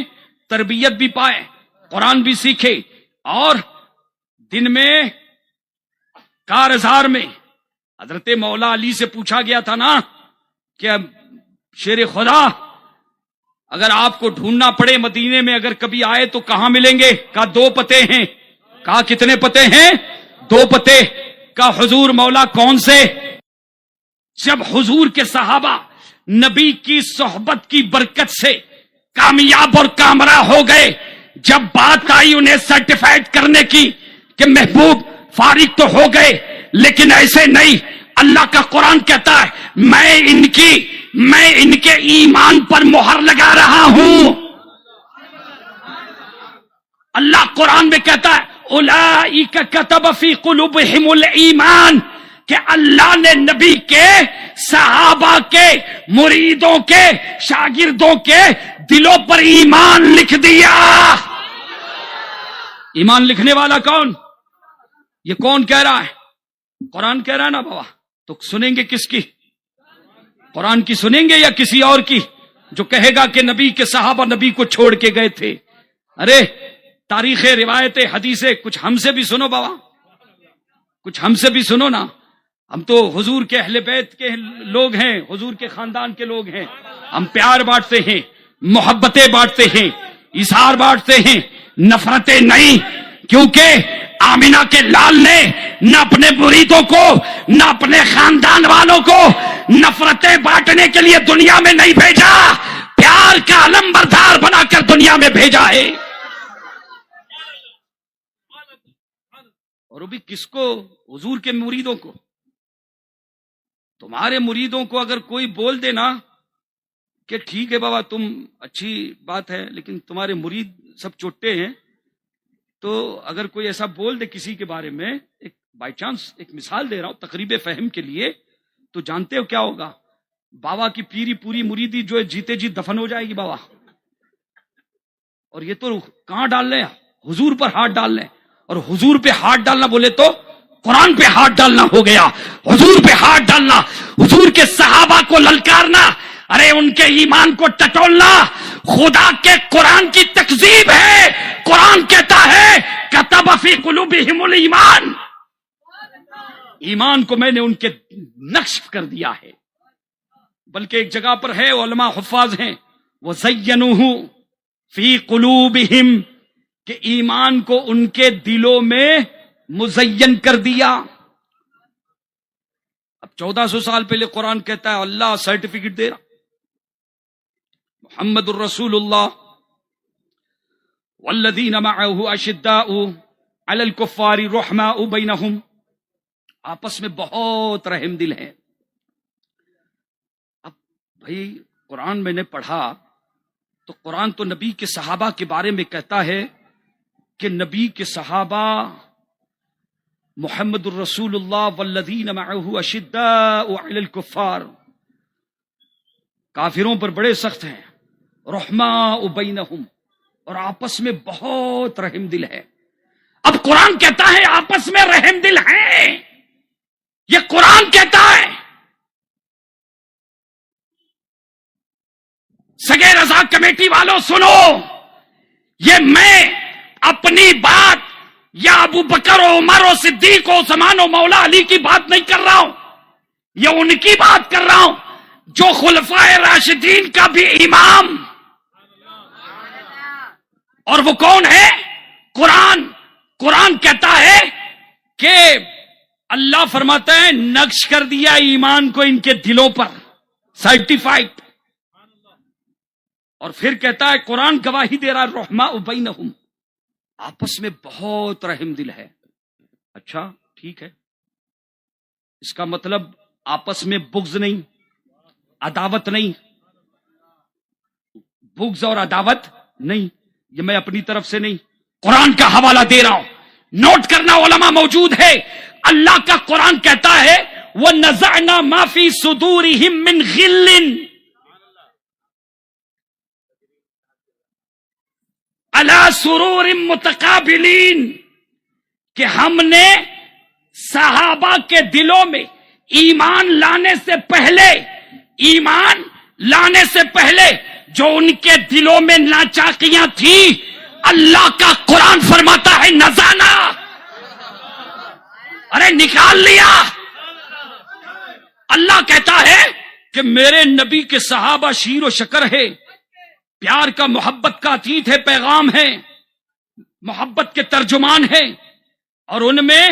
تربیت بھی پائے، قرآن بھی سیکھے، اور دن میں کارزار میں حضرت مولا علی سے پوچھا گیا تھا نا کہ شیر خدا اگر آپ کو ڈھونڈنا پڑے مدینے میں، اگر کبھی آئے تو کہاں ملیں گے؟ کہا 2 پتے ہیں۔ کہا کتنے پتے ہیں؟ 2 پتے۔ کہا حضور مولا کون سے؟ جب حضور کے صحابہ نبی کی صحبت کی برکت سے کامیاب اور کامرا ہو گئے، جب بات آئی انہیں سرٹیفائڈ کرنے کی کہ محبوب فارغ تو ہو گئے، لیکن ایسے نہیں، اللہ کا قرآن کہتا ہے میں ان کے ایمان پر مہر لگا رہا ہوں۔ اللہ قرآن میں کہتا ہے اولئک کتب فی قلوبہم الایمان، کہ اللہ نے نبی کے، صحابہ کے، مریدوں کے، شاگردوں کے دلوں پر ایمان لکھ دیا۔ ایمان لکھنے والا کون؟ یہ کون کہہ رہا ہے؟ قرآن کہہ رہا ہے نا بابا، تو سنیں گے کس کی؟ قرآن کی سنیں گے یا کسی اور کی جو کہے گا کہ نبی کے صحابہ نبی کو چھوڑ کے گئے تھے؟ ارے تاریخ، روایت، حدیثیں کچھ ہم سے بھی سنو بابا، کچھ ہم سے بھی سنو نا۔ ہم تو حضور کے اہل بیت کے لوگ ہیں، حضور کے خاندان کے لوگ ہیں، ہم پیار بانٹتے ہیں، محبتیں بانٹتے ہیں، اظہار بانٹتے ہیں، نفرتیں نہیں، کیونکہ آمینہ کے لال نے نہ اپنے مریدوں کو، نہ اپنے خاندان والوں کو نفرتیں بانٹنے کے لیے دنیا میں نہیں بھیجا، پیار کا علم بردار بنا کر دنیا میں بھیجا ہے۔ اور وہ بھی کس کو؟ حضور کے مریدوں کو۔ تمہارے مریدوں کو اگر کوئی بول دے نا کہ ٹھیک ہے بابا تم اچھی بات ہے، لیکن تمہارے مرید سب چوٹے ہیں، تو اگر کوئی ایسا بول دے کسی کے بارے میں، ایک بائی چانس ایک مثال دے رہا ہوں تقریب فہم کے لیے، تو جانتے ہو کیا ہوگا؟ بابا کی پوری مریدی جو ہے جیتے جی دفن ہو جائے گی بابا۔ اور یہ تو کہاں ڈال لیں؟ حضور پر ہاتھ ڈال لیں، اور حضور پہ ہاتھ ڈالنا بولے تو قرآن پہ ہاتھ ڈالنا ہو گیا، حضور پہ ہاتھ ڈالنا، حضور کے صحابہ کو للکارنا، ارے ان کے ایمان کو ٹٹولنا خدا کے قرآن کی تکذیب ہے. قرآن کہتا ہے کتب فی قلوبہم الایمان، ایمان کو میں نے ان کے نقش کر دیا ہے. بلکہ ایک جگہ پر ہے، علماء حفاظ ہیں، وَزَيَّنُوهُ فی قلوبہم، کہ ایمان کو ان کے دلوں میں مزین کر دیا. اب 1400 سال پہلے قرآن کہتا ہے اللہ سرٹیفکیٹ دے رہا، محمد الرسول اللہ والذین معه اشداء علی الکفار رحماء بینہم، آپس میں بہت رحم دل ہیں. اب بھائی قرآن میں نے پڑھا تو قرآن تو نبی کے صحابہ کے بارے میں کہتا ہے کہ نبی کے صحابہ محمد الرسول اللہ والذین معه اشداء علی الکفار، کافروں پر بڑے سخت ہیں، رحماء بینہم، اور آپس میں بہت رحم دل ہے. اب قرآن کہتا ہے آپس میں رحم دل ہیں، یہ قرآن کہتا ہے. سگے رضا کمیٹی والوں سنو، یہ میں اپنی بات یا ابو بکر و عمر و صدیق و عثمان و مولا علی کی بات نہیں کر رہا ہوں، یہ ان کی بات کر رہا ہوں جو خلفائے راشدین کا بھی امام. اور وہ کون ہے؟ قرآن. قرآن کہتا ہے کہ اللہ فرماتا ہے نقش کر دیا ایمان کو ان کے دلوں پر، سرٹیفائڈ. اور پھر کہتا ہے قرآن گواہی دے رہا رحماء بینہم، آپس میں بہت رحم دل ہے. اچھا ٹھیک ہے، اس کا مطلب آپس میں بغض نہیں، عداوت نہیں، بغض اور عداوت نہیں. یہ میں اپنی طرف سے نہیں، قرآن کا حوالہ دے رہا ہوں، نوٹ کرنا علماء موجود ہے. اللہ کا قرآن کہتا ہے وَنَزَعْنَا مَا فِي صُدُورِهِم مِّن غِلٍّ عَلَى سُرُورٍ مُتَقَابِلِينَ، کہ ہم نے صحابہ کے دلوں میں ایمان لانے سے پہلے جو ان کے دلوں میں ناچاکیاں تھی، اللہ کا قرآن فرماتا ہے نزانا، ارے نکال لیا. اللہ کہتا ہے کہ میرے نبی کے صحابہ شیر و شکر ہے، پیار کا محبت کا عتیت ہے، پیغام ہے، محبت کے ترجمان ہیں. اور ان میں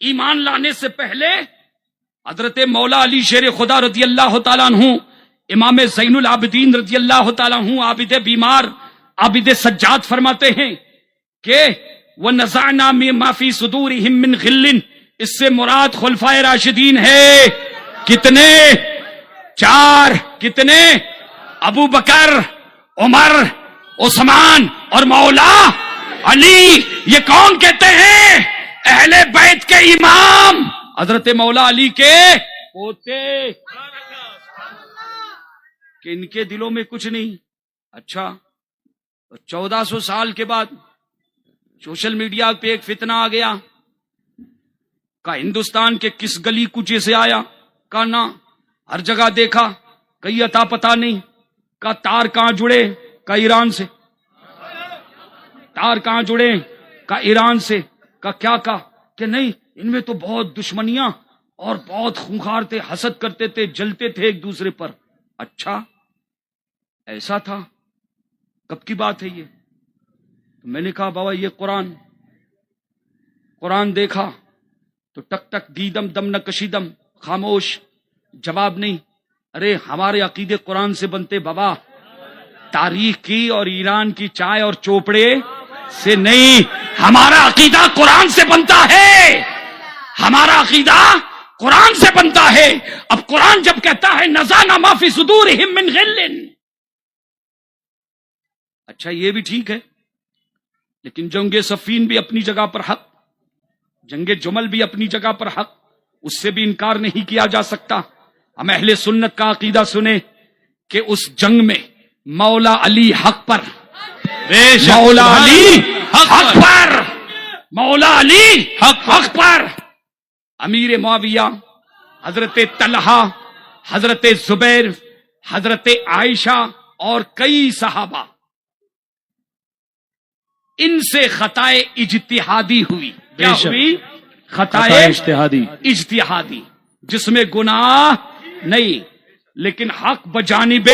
ایمان لانے سے پہلے حضرت مولا علی شیر خدا رضی اللہ تعالیٰ عنہ، امام زین العابدین رضی اللہ تعالیٰ عنہ، عابد بیمار، عابد سجاد فرماتے ہیں کہ وَنَزَعْنَا مَا فِي صُدُورِهِم مِّن غِلٍّ، اس سے مراد خلفائے راشدین ہے. کتنے؟ 4. کتنے؟ ابو بکر، عمر، عثمان اور مولا علی. یہ کون کہتے ہیں؟ اہل بیت کے امام، حضرت مولا علی کے پوتے، کہ ان کے دلوں میں کچھ نہیں. اچھا 1400 سال کے بعد سوشل میڈیا پہ ایک فتنہ آ گیا، کا ہندوستان کے کس گلی کوچے سے آیا، کا نا ہر جگہ دیکھا، کئی عطا پتہ نہیں، کا تار کہاں جڑے، کا ایران سے، تار کہاں جڑے، کا ایران سے، کا کیا کہا کہ نہیں ان میں تو بہت دشمنیاں اور بہت خونخوار تھے، حسد کرتے تھے، جلتے تھے ایک دوسرے پر. اچھا ایسا تھا؟ کب کی بات ہے یہ؟ میں نے کہا بابا یہ قرآن دیکھا تو ٹک ٹک دیدم دم نہ کشیدم، خاموش، جواب نہیں. ارے ہمارے عقیدے قرآن سے بنتے بابا، تاریخ کی اور ایران کی چائے اور چوپڑے سے نہیں. ہمارا عقیدہ قرآن سے بنتا ہے، ہمارا عقیدہ قرآن سے بنتا ہے. اب قرآن جب کہتا ہے نزعنا ما فی صدورہم من غل، اچھا یہ بھی ٹھیک ہے، لیکن جنگ صفین بھی اپنی جگہ پر حق، جنگ جمل بھی اپنی جگہ پر حق، اس سے بھی انکار نہیں کیا جا سکتا. ہم اہل سنت کا عقیدہ سنیں کہ اس جنگ میں مولا علی حق پر، مولا علی حق پر، مولا علی حق پر، امیر معاویہ، حضرت طلحہ، حضرت زبیر، حضرت عائشہ اور کئی صحابہ، ان سے خطائے اجتہادی ہوئی. کیا بے شک. ہوئی؟ خطائے خطائے اجتہادی. اجتہادی، جس میں گناہ نہیں، لیکن حق بجانب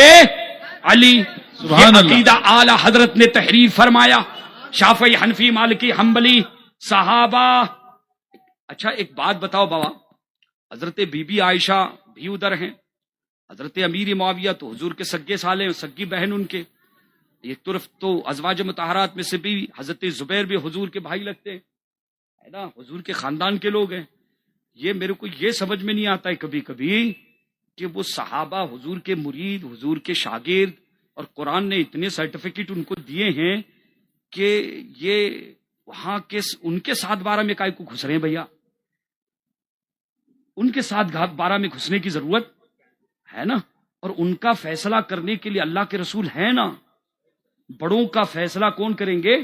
علی. سبحان یہ اللہ. عقیدہ اعلی حضرت نے تحریر فرمایا. شافعی، حنفی، مالکی، حنبلی، صحابہ. اچھا ایک بات بتاؤ بابا، حضرت بی بی عائشہ بھی ادھر ہیں، حضرت امیر معاویہ تو حضور کے سگے سالے ہیں، سگی بہن ان کے. ایک طرف تو ازواج مطہرات میں سے بھی حضرت زبیر بھی حضور کے بھائی لگتے ہیں، ہے نا، حضور کے خاندان کے لوگ ہیں. یہ میرے کو یہ سمجھ میں نہیں آتا ہے کبھی کبھی کہ وہ صحابہ حضور کے مرید، حضور کے شاگرد، اور قرآن نے اتنے سرٹیفکیٹ ان کو دیے ہیں کہ یہ وہاں کے ان کے ساتھ بارہ میں کائے کو گھس رہے ہیں بھیا؟ ان کے ساتھ بارہ میں گھسنے کی ضرورت ہے نا؟ اور ان کا فیصلہ کرنے کے لیے اللہ کے رسول ہیں نا. بڑوں کا فیصلہ کون کریں گے؟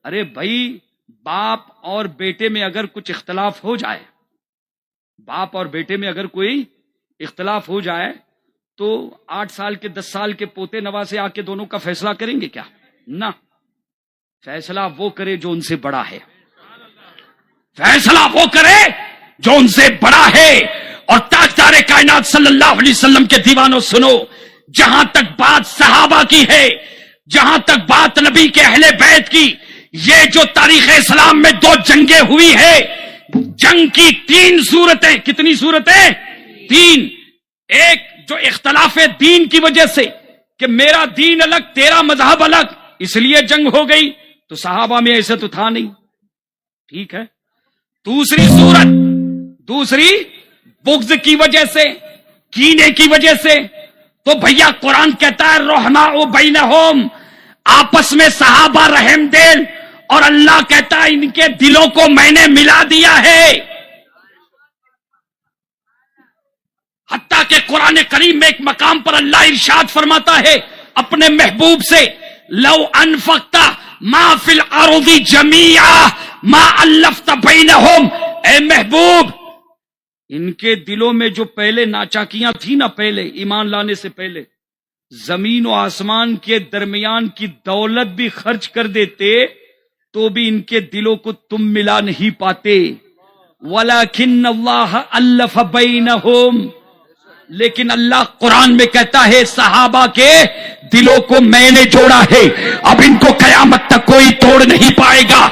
ارے بھائی، باپ اور بیٹے میں اگر کچھ اختلاف ہو جائے، باپ اور بیٹے میں اگر کوئی اختلاف ہو جائے تو 8 سال کے 10 سال کے پوتے نواسے آ کے دونوں کا فیصلہ کریں گے کیا؟ نہ، فیصلہ وہ کرے جو ان سے بڑا ہے. فیصلہ وہ کرے جو ان سے بڑا ہے. اور تاجدار کائنات صلی اللہ علیہ وسلم کے دیوانوں سنو، جہاں تک بات صحابہ کی ہے، جہاں تک بات نبی کے اہل بیت کی، یہ جو تاریخ اسلام میں 2 جنگیں ہوئی ہے، جنگ کی 3 صورتیں. کتنی صورتیں؟ 3. ایک جو اختلاف دین کی وجہ سے کہ میرا دین الگ تیرا مذہب الگ، اس لیے جنگ ہو گئی، تو صحابہ میں ایسے تو تھا نہیں. ٹھیک ہے. دوسری صورت، دوسری بغض کی وجہ سے، کینے کی وجہ سے. تو بھیا قرآن کہتا ہے رحماء بینہم، آپس میں صحابہ رحم دل، اور اللہ کہتا ہے ان کے دلوں کو میں نے ملا دیا ہے. حتیٰ کہ قرآن کریم میں ایک مقام پر اللہ ارشاد فرماتا ہے اپنے محبوب سے، لو انفقت ما فی الارض جمیعا ما الفت بینہم. اے محبوب، ان کے دلوں میں جو پہلے ناچاکیاں تھی نا، پہلے ایمان لانے سے پہلے، زمین و آسمان کے درمیان کی دولت بھی خرچ کر دیتے تو بھی ان کے دلوں کو تم ملا نہیں پاتے. وَلَكِنَّ اللَّهَ أَلَّفَ بَيْنَهُمْ. لیکن اللہ قرآن میں کہتا ہے صحابہ کے دلوں کو میں نے جوڑا ہے، اب ان کو قیامت تک کوئی توڑ نہیں پائے گا.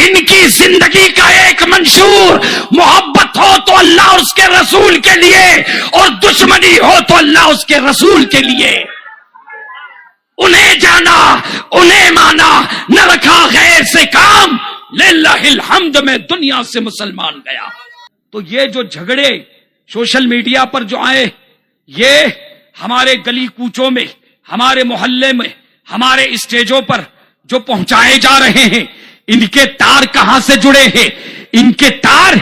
ان کی زندگی کا ایک منشور محبت ہو تو اللہ اس کے رسول کے لیے، اور دشمنی ہو تو اللہ اس کے رسول کے لیے. انہیں جانا، انہیں مانا، نہ رکھا غیر سے کام. للہ الحمد میں دنیا سے مسلمان گیا. تو یہ جو جھگڑے سوشل میڈیا پر جو آئے، یہ ہمارے گلی کوچوں میں، ہمارے محلے میں، ہمارے اسٹیجوں پر جو پہنچائے جا رہے ہیں، ان کے تار کہاں سے جڑے ہیں؟ ان کے تار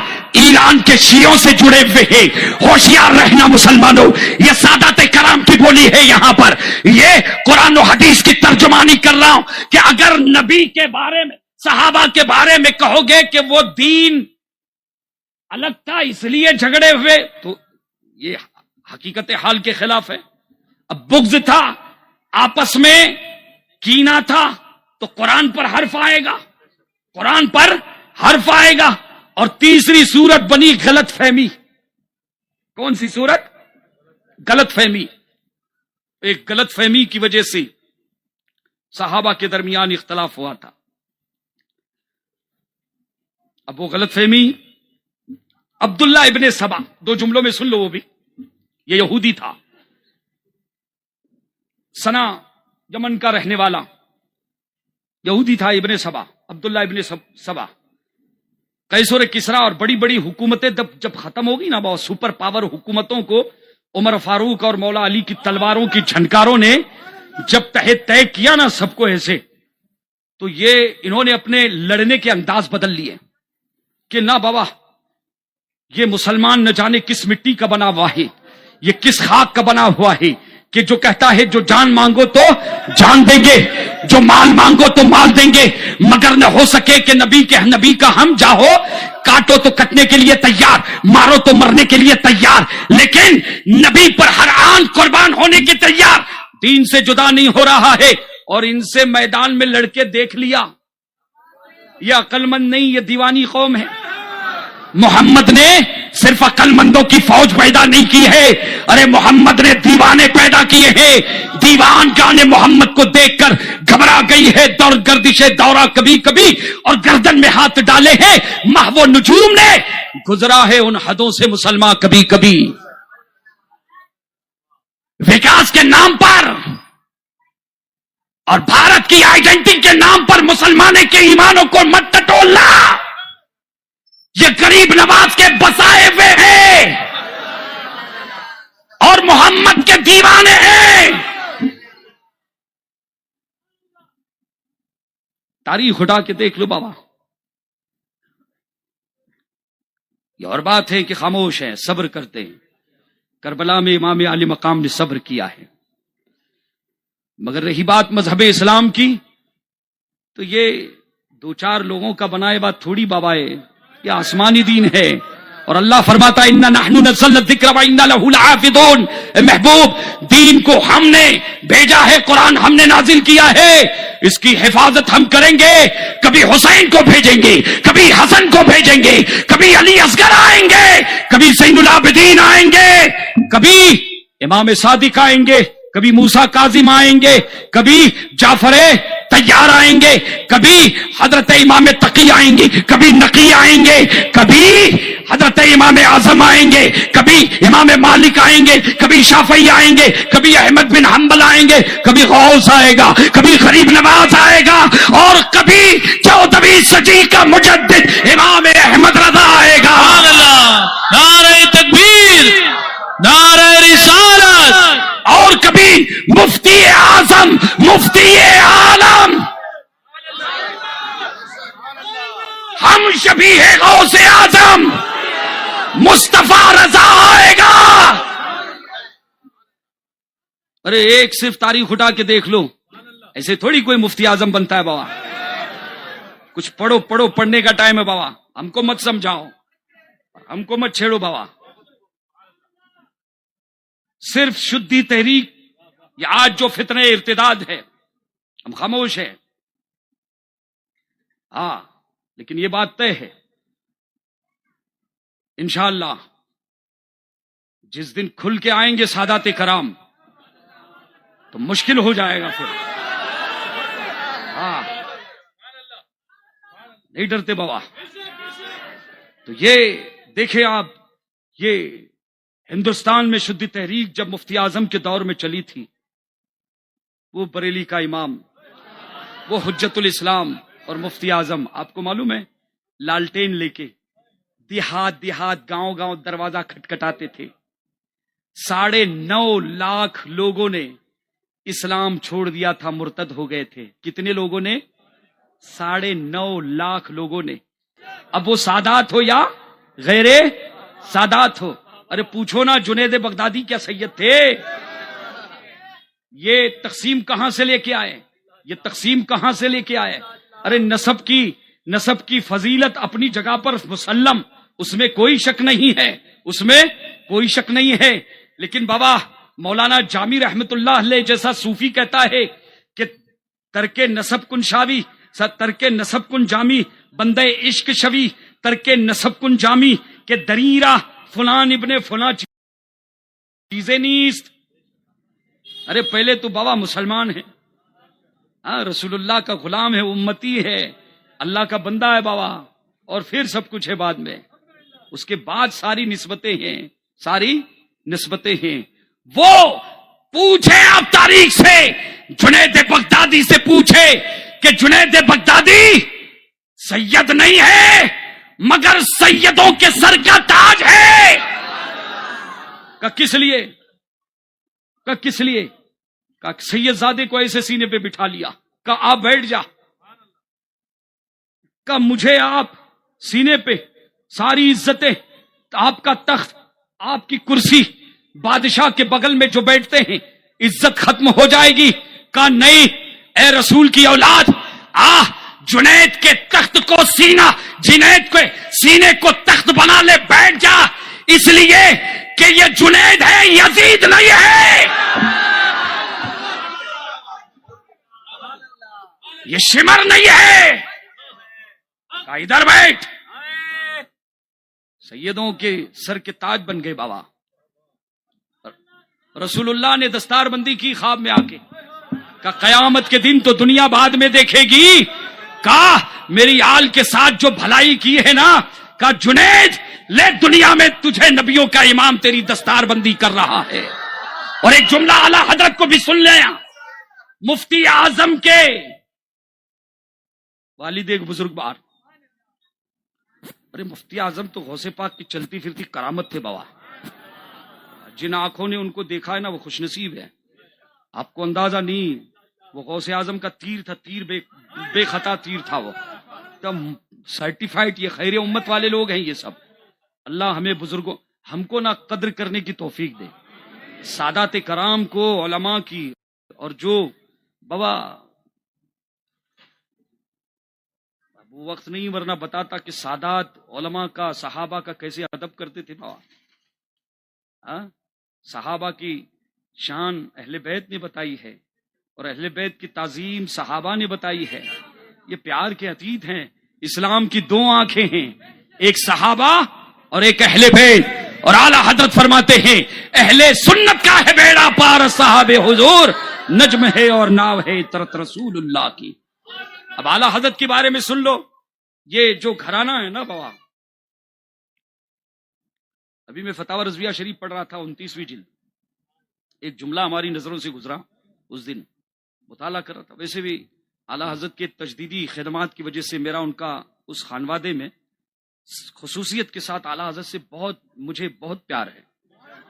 ایران کے شیعوں سے جڑے ہوئے ہیں. ہوشیار رہنا مسلمانوں، یہ سادات کرام کی بولی ہے. یہاں پر یہ قرآن و حدیث کی ترجمانی کر رہا ہوں کہ اگر نبی کے بارے میں، صحابہ کے بارے میں کہو گے کہ وہ دین الگ تھا اس لیے جھگڑے ہوئے، تو یہ حقیقت حال کے خلاف ہے. اب بغض تھا، آپس میں کینہ تھا، تو قرآن پر حرف آئے گا، قرآن پر حرف آئے گا. اور تیسری صورت بنی غلط فہمی. کون سی صورت؟ غلط فہمی. ایک غلط فہمی کی وجہ سے صحابہ کے درمیان اختلاف ہوا تھا. اب وہ غلط فہمی، عبداللہ ابن سبا، 2 جملوں میں سن لو، وہ بھی یہ یہودی تھا، سنا یمن کا رہنے والا یہودی تھا. ابن سبا، عبداللہ ابن سبا. قیصر کسرا اور بڑی بڑی حکومتیں جب ختم ہوگی نا، بہت سپر پاور حکومتوں کو عمر فاروق اور مولا علی کی تلواروں کی جھنکاروں نے جب طے کیا نا سب کو ایسے، تو یہ انہوں نے اپنے لڑنے کے انداز بدل لیے کہ نہ بابا، یہ مسلمان نہ جانے کس مٹی کا بنا ہوا ہے، یہ کس خاک کا بنا ہوا ہے، کہ جو کہتا ہے جو جان مانگو تو جان دیں گے، جو مال مانگو تو مال دیں گے، مگر نہ ہو سکے کہ نبی کا ہم جاہو، کاٹو تو کٹنے کے لیے تیار، مارو تو مرنے کے لیے تیار، لیکن نبی پر ہر آن قربان ہونے کے تیار، دین سے جدا نہیں ہو رہا ہے۔ اور ان سے میدان میں لڑکے دیکھ لیا، یہ عقل مند نہیں، یہ دیوانی قوم ہے۔ محمد نے صرف عقل مندوں کی فوج پیدا نہیں کی ہے، ارے محمد نے دیوانے پیدا کیے ہیں۔ دیوان گانے محمد کو دیکھ کر گھبرا گئی ہے، دور گردش دورہ کبھی کبھی، اور گردن میں ہاتھ ڈالے ہیں محو نجوم نے، گزرا ہے ان حدوں سے مسلمان کبھی کبھی۔ وکاس کے نام پر اور بھارت کی آئیڈینٹی کے نام پر مسلمانوں کے ایمانوں کو مت ٹٹولنا، یہ غریب نواز کے بسائے ہوئے ہیں اور محمد کے دیوانے ہیں۔ تاریخ اٹھا کے دیکھ لو بابا، یہ اور بات ہے کہ خاموش ہے، صبر کرتے ہیں۔ کربلا میں امام علی مقام نے صبر کیا ہے، مگر رہی بات مذہب اسلام کی تو یہ دو چار لوگوں کا بنائے بات تھوڑی بابا ہے، یہ آسمانی دین ہے۔ اور اللہ فرماتا ہے اِنَّا نَحْنُ نَزَّلْنَا الذِّكْرَ وَإِنَّا لَهُ لَحَافِظُونَ۔ اے محبوب، دین کو ہم نے بھیجا ہے، قرآن ہم نے نازل کیا ہے، اس کی حفاظت ہم کریں گے۔ کبھی حسین کو بھیجیں گے، کبھی حسن کو بھیجیں گے، کبھی علی اصغر آئیں گے، کبھی زین العابدین آئیں گے، کبھی امام صادق آئیں گے، کبھی موسیٰ کاظم آئیں گے، کبھی جعفر تیار آئیں گے، کبھی حضرت امام تقی آئیں گے، کبھی نقی آئیں گے، کبھی حضرت امام اعظم آئیں گے، کبھی امام مالک آئیں گے، کبھی شافعی آئیں گے، کبھی احمد بن حنبل آئیں گے، کبھی غوث آئے گا، کبھی غریب نواز آئے گا، اور کبھی 14ویں صدی کا مجدد امام احمد رضا آئے گا۔ سبحان اللہ، نعرہ تکبیر، نعرہ رسالت، اور کبھی مفتی اعظم، مفتی عالم، ہم شبیہ غوث اعظم مصطفیٰ رضا آئے گا۔ ارے ایک صرف تاریخ اٹھا کے دیکھ لو، ایسے تھوڑی کوئی مفتی اعظم بنتا ہے بابا، کچھ پڑھو، پڑھنے کا ٹائم ہے بابا، ہم کو مت سمجھاؤ، ہم کو مت چھیڑو بابا۔ صرف شدی تحریک، یہ آج جو فتنہ ارتداد ہے، ہم خاموش ہیں، ہاں، لیکن یہ بات طے ہے انشاءاللہ جس دن کھل کے آئیں گے سادات کرام تو مشکل ہو جائے گا پھر، ہاں، نہیں ڈرتے بابا۔ تو یہ دیکھیں آپ، یہ ہندوستان میں شدی تحریک جب مفتی اعظم کے دور میں چلی تھی، وہ بریلی کا امام، وہ حجت الاسلام اور مفتی اعظم، آپ کو معلوم ہے لالٹین لے کے دیہات گاؤں دروازہ کھٹکھٹاتے تھے۔ 9.5 لاکھ لوگوں نے اسلام چھوڑ دیا تھا، مرتد ہو گئے تھے۔ کتنے لوگوں نے؟ 9.5 لاکھ لوگوں نے۔ اب وہ سادات ہو یا غیر سادات ہو، ارے پوچھو نا جنید بغدادی کیا سید تھے؟ یہ تقسیم کہاں سے لے کے آئے؟ یہ تقسیم کہاں سے لے کے آئے؟ ارے نسب کی فضیلت اپنی جگہ پر مسلم، اس میں کوئی شک نہیں ہے، اس میں کوئی شک نہیں ہے، لیکن بابا مولانا جامی رحمت اللہ علیہ جیسا صوفی کہتا ہے کہ ترک نسب کن شاوی، ترک نسب کن جامی، بندے عشق شوی، ترک نسب کن جامی، کہ دریرہ فلان ابن فلان چیزیں نیست۔ ارے پہلے تو بابا مسلمان ہے، ہاں، رسول اللہ کا غلام ہے، امتی ہے، اللہ کا بندہ ہے بابا، اور پھر سب کچھ ہے بعد میں، اس کے بعد ساری نسبتیں ہیں، ساری نسبتیں ہیں۔ وہ پوچھے آپ تاریخ سے، جنید بغدادی سے پوچھے کہ جنید بغدادی سید نہیں ہے مگر سیدوں کے سر کا تاج ہے۔ کہ کس لیے؟ کہ کس لیے؟ کہ سید زادے کو ایسے سینے پہ بٹھا لیا، کہ آپ بیٹھ جا، کہ مجھے آپ سینے پہ ساری عزتیں، آپ کا تخت، آپ کی کرسی، بادشاہ کے بغل میں جو بیٹھتے ہیں عزت ختم ہو جائے گی. کہا نہیں اے رسول کی اولاد، جنید کے تخت کو جنید کے سینے کو تخت بنا لے، بیٹھ جا، اس لیے کہ یہ جنید ہے، یزید نہیں ہے، یہ شمر نہیں ہے. کہا ادھر بیٹھ. سیدوں کے سر کے تاج بن گئے بابا. رسول اللہ نے دستار بندی کی خواب میں آ کے. کہا قیامت کے دن تو دنیا بعد میں دیکھے گی. کہا میری آل کے ساتھ جو بھلائی کی ہے نا، کہا جنید لے دنیا میں تجھے نبیوں کا امام تیری دستار بندی کر رہا ہے. اور ایک جملہ اعلیٰ حضرت کو بھی سن لیں. مفتی اعظم کے والد ایک بزرگ بار، ارے مفتی اعظم تو غوث پاک کی چلتی پھرتی کرامت تھے بابا. جن آنکھوں نے ان کو دیکھا ہے نا وہ خوش نصیب ہے. آپ کو اندازہ نہیں، وہ غوث اعظم کا تیر تھا، تیر بے خطا تیر تھا وہ. تب سرٹیفائڈ یہ خیر امت والے لوگ ہیں یہ سب. اللہ ہمیں بزرگوں، ہم کو نہ قدر کرنے کی توفیق دے، سادات کرام کو، علماء کی. اور جو بابا وہ وقت نہیں ورنہ بتاتا کہ سادات علماء کا، صحابہ کا کیسے ادب کرتے تھے بابا. صحابہ کی شان اہل بیت نے بتائی ہے، اور اہل بیت کی تعظیم صحابہ نے بتائی ہے. یہ پیار کے عتیق ہیں. اسلام کی دو آنکھیں ہیں، ایک صحابہ اور ایک اہل بیت. اور اعلیٰ حضرت فرماتے ہیں اہل سنت کا ہے بیڑا پار، صحاب حضور نجم ہے اور ناو ہے طرت رسول اللہ کی. اب اعلیٰ حضرت کے بارے میں سن لو. یہ جو گھرانہ ہے نا بابا، ابھی میں فتاوی رضویہ شریف پڑھ رہا تھا 29ویں جلد. ایک جملہ ہماری نظروں سے گزرا، اس دن مطالعہ کر رہا تھا. ویسے بھی اعلیٰ حضرت کے تجدیدی خدمات کی وجہ سے میرا ان کا اس خانوادے میں خصوصیت کے ساتھ اعلیٰ حضرت سے مجھے بہت پیار ہے،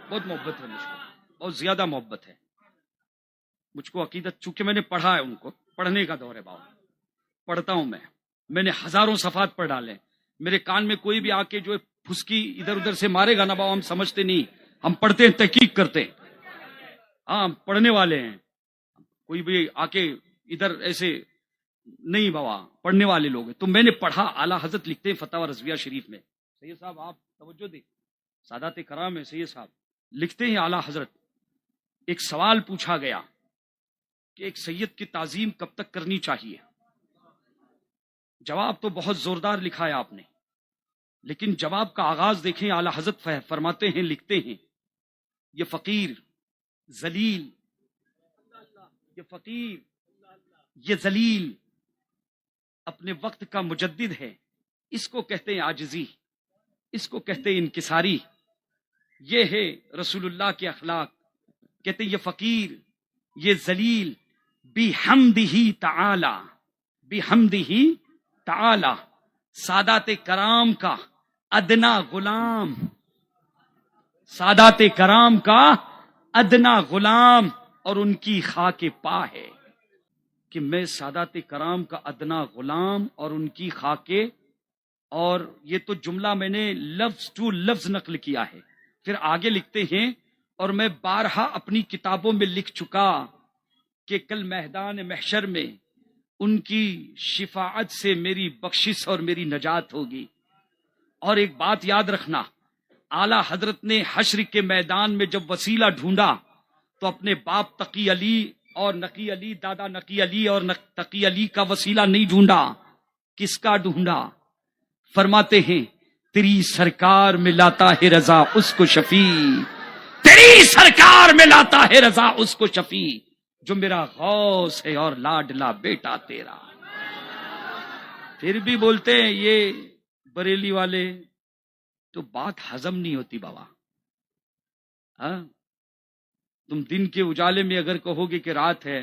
بہت محبت ہے، مجھ کو بہت زیادہ محبت ہے. مجھ کو عقیدت، چونکہ میں نے پڑھا ہے، ان کو پڑھنے کا دور ہے بابا، پڑھتا ہوں میں نے ہزاروں صفحات پڑھ ڈالے. میرے کان میں کوئی بھی آ کے جو پھسکی ادھر ادھر سے مارے گا نا بابا، ہم سمجھتے نہیں، ہم پڑھتے ہیں، تحقیق کرتے ہیں. ہاں پڑھنے والے ہیں. کوئی بھی آ کے ادھر ایسے نہیں بابا، پڑھنے والے لوگ ہیں. تو میں نے پڑھا. اعلیٰ حضرت لکھتے ہیں فتاوی رضویہ شریف میں. سید صاحب آپ توجہ دیں، سادات کرام ہے سید صاحب. لکھتے ہیں اعلیٰ حضرت، ایک سوال پوچھا گیا کہ ایک سید کی تعظیم کب تک کرنی چاہیے. جواب تو بہت زوردار لکھا ہے آپ نے، لیکن جواب کا آغاز دیکھیں. اعلیٰ حضرت فرماتے ہیں، لکھتے ہیں، یہ فقیر ذلیل، یہ فقیر، یہ ذلیل اپنے وقت کا مجدد ہے. اس کو کہتے ہیں عاجزی، اس کو کہتے ہیں انکساری. یہ ہے رسول اللہ کے اخلاق. کہتے ہیں یہ فقیر، یہ ذلیل، بحمدہ تعالی، بحمدہ تعالی، سادات کرام کا ادنا غلام، سادات کرام کا ادنا غلام، اور ان کی خاک پا ہے کہ میں سادات کرام کا ادنا غلام اور ان کی خاک. اور یہ تو جملہ میں نے لفظ ٹو لفظ نقل کیا ہے. پھر آگے لکھتے ہیں، اور میں بارہا اپنی کتابوں میں لکھ چکا کہ کل میدان محشر میں ان کی شفاعت سے میری بخشش اور میری نجات ہوگی. اور ایک بات یاد رکھنا، اعلیٰ حضرت نے حشر کے میدان میں جب وسیلہ ڈھونڈا تو اپنے باپ تقی علی اور نقی علی، دادا نقی علی اور تقی علی کا وسیلہ نہیں ڈھونڈا. کس کا ڈھونڈا؟ فرماتے ہیں تیری سرکار میں لاتا ہے رضا اس کو شفیع، تیری سرکار میں لاتا ہے رضا اس کو شفیع، جو میرا غوث ہے اور لاڈلا بیٹا تیرا. پھر بھی بولتے ہیں یہ بریلی والے، تو بات ہضم نہیں ہوتی بابا. تم دن کے اجالے میں اگر کہو گے کہ رات ہے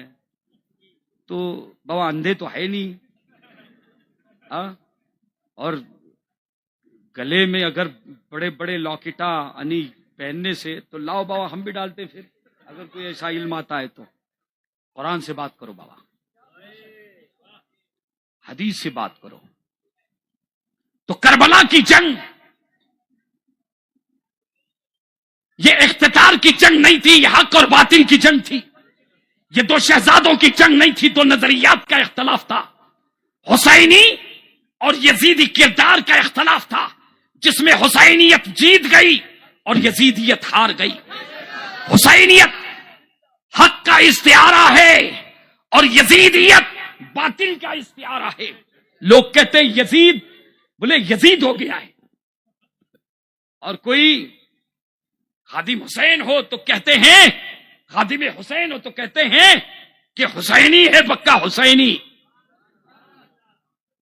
تو بابا اندھے تو ہے نہیں. اور گلے میں اگر بڑے بڑے لاکٹا انی پہننے سے تو لاؤ بابا ہم بھی ڈالتے. پھر اگر کوئی ایسا علم آتا ہے تو قرآن سے بات کرو بابا، حدیث سے بات کرو. تو کربلا کی جنگ یہ اختتار کی جنگ نہیں تھی، یہ حق اور باطل کی جنگ تھی. یہ دو شہزادوں کی جنگ نہیں تھی، دو نظریات کا اختلاف تھا، حسینی اور یزیدی کردار کا اختلاف تھا، جس میں حسینیت جیت گئی اور یزیدیت ہار گئی۔ حسینیت حق کا استعارہ ہے اور یزیدیت باطل کا استعارہ ہے۔ لوگ کہتے ہیں یزید، بولے یزید ہو گیا ہے، اور کوئی خادم حسین ہو تو کہتے ہیں، خادم حسین ہو تو کہتے ہیں کہ حسینی ہے، پکا حسینی۔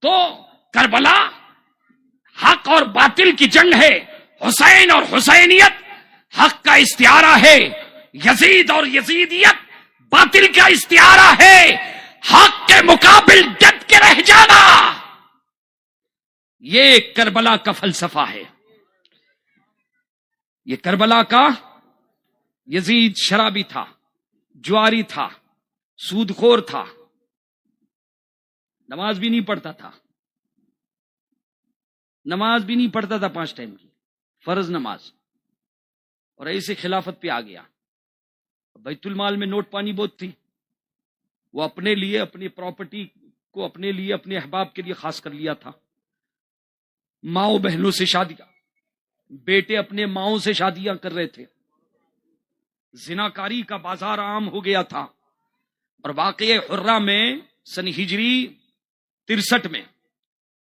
تو کربلا حق اور باطل کی جنگ ہے، حسین اور حسینیت حق کا استعارہ ہے، یزید اور یزیدیت باطل کا استعارہ ہے۔ حق کے مقابل ڈٹ کے رہ جانا، یہ کربلا کا فلسفہ ہے۔ یہ کربلا کا، یزید شرابی تھا، جواری تھا، سود خور تھا، نماز بھی نہیں پڑھتا تھا، نماز بھی نہیں پڑھتا تھا 5 ٹائم کی فرض نماز، اور ایسے خلافت پہ آ گیا۔ بیت المال میں نوٹ پانی بہت تھی، وہ اپنے لیے، اپنی پراپرٹی کو اپنے لیے، اپنے احباب کے لیے خاص کر لیا تھا۔ ماؤں بہنوں سے شادیاں، بیٹے اپنے ماؤں سے شادیاں کر رہے تھے، زناکاری کا بازار عام ہو گیا تھا۔ اور واقعہ حرہ میں سن ہجری 63 میں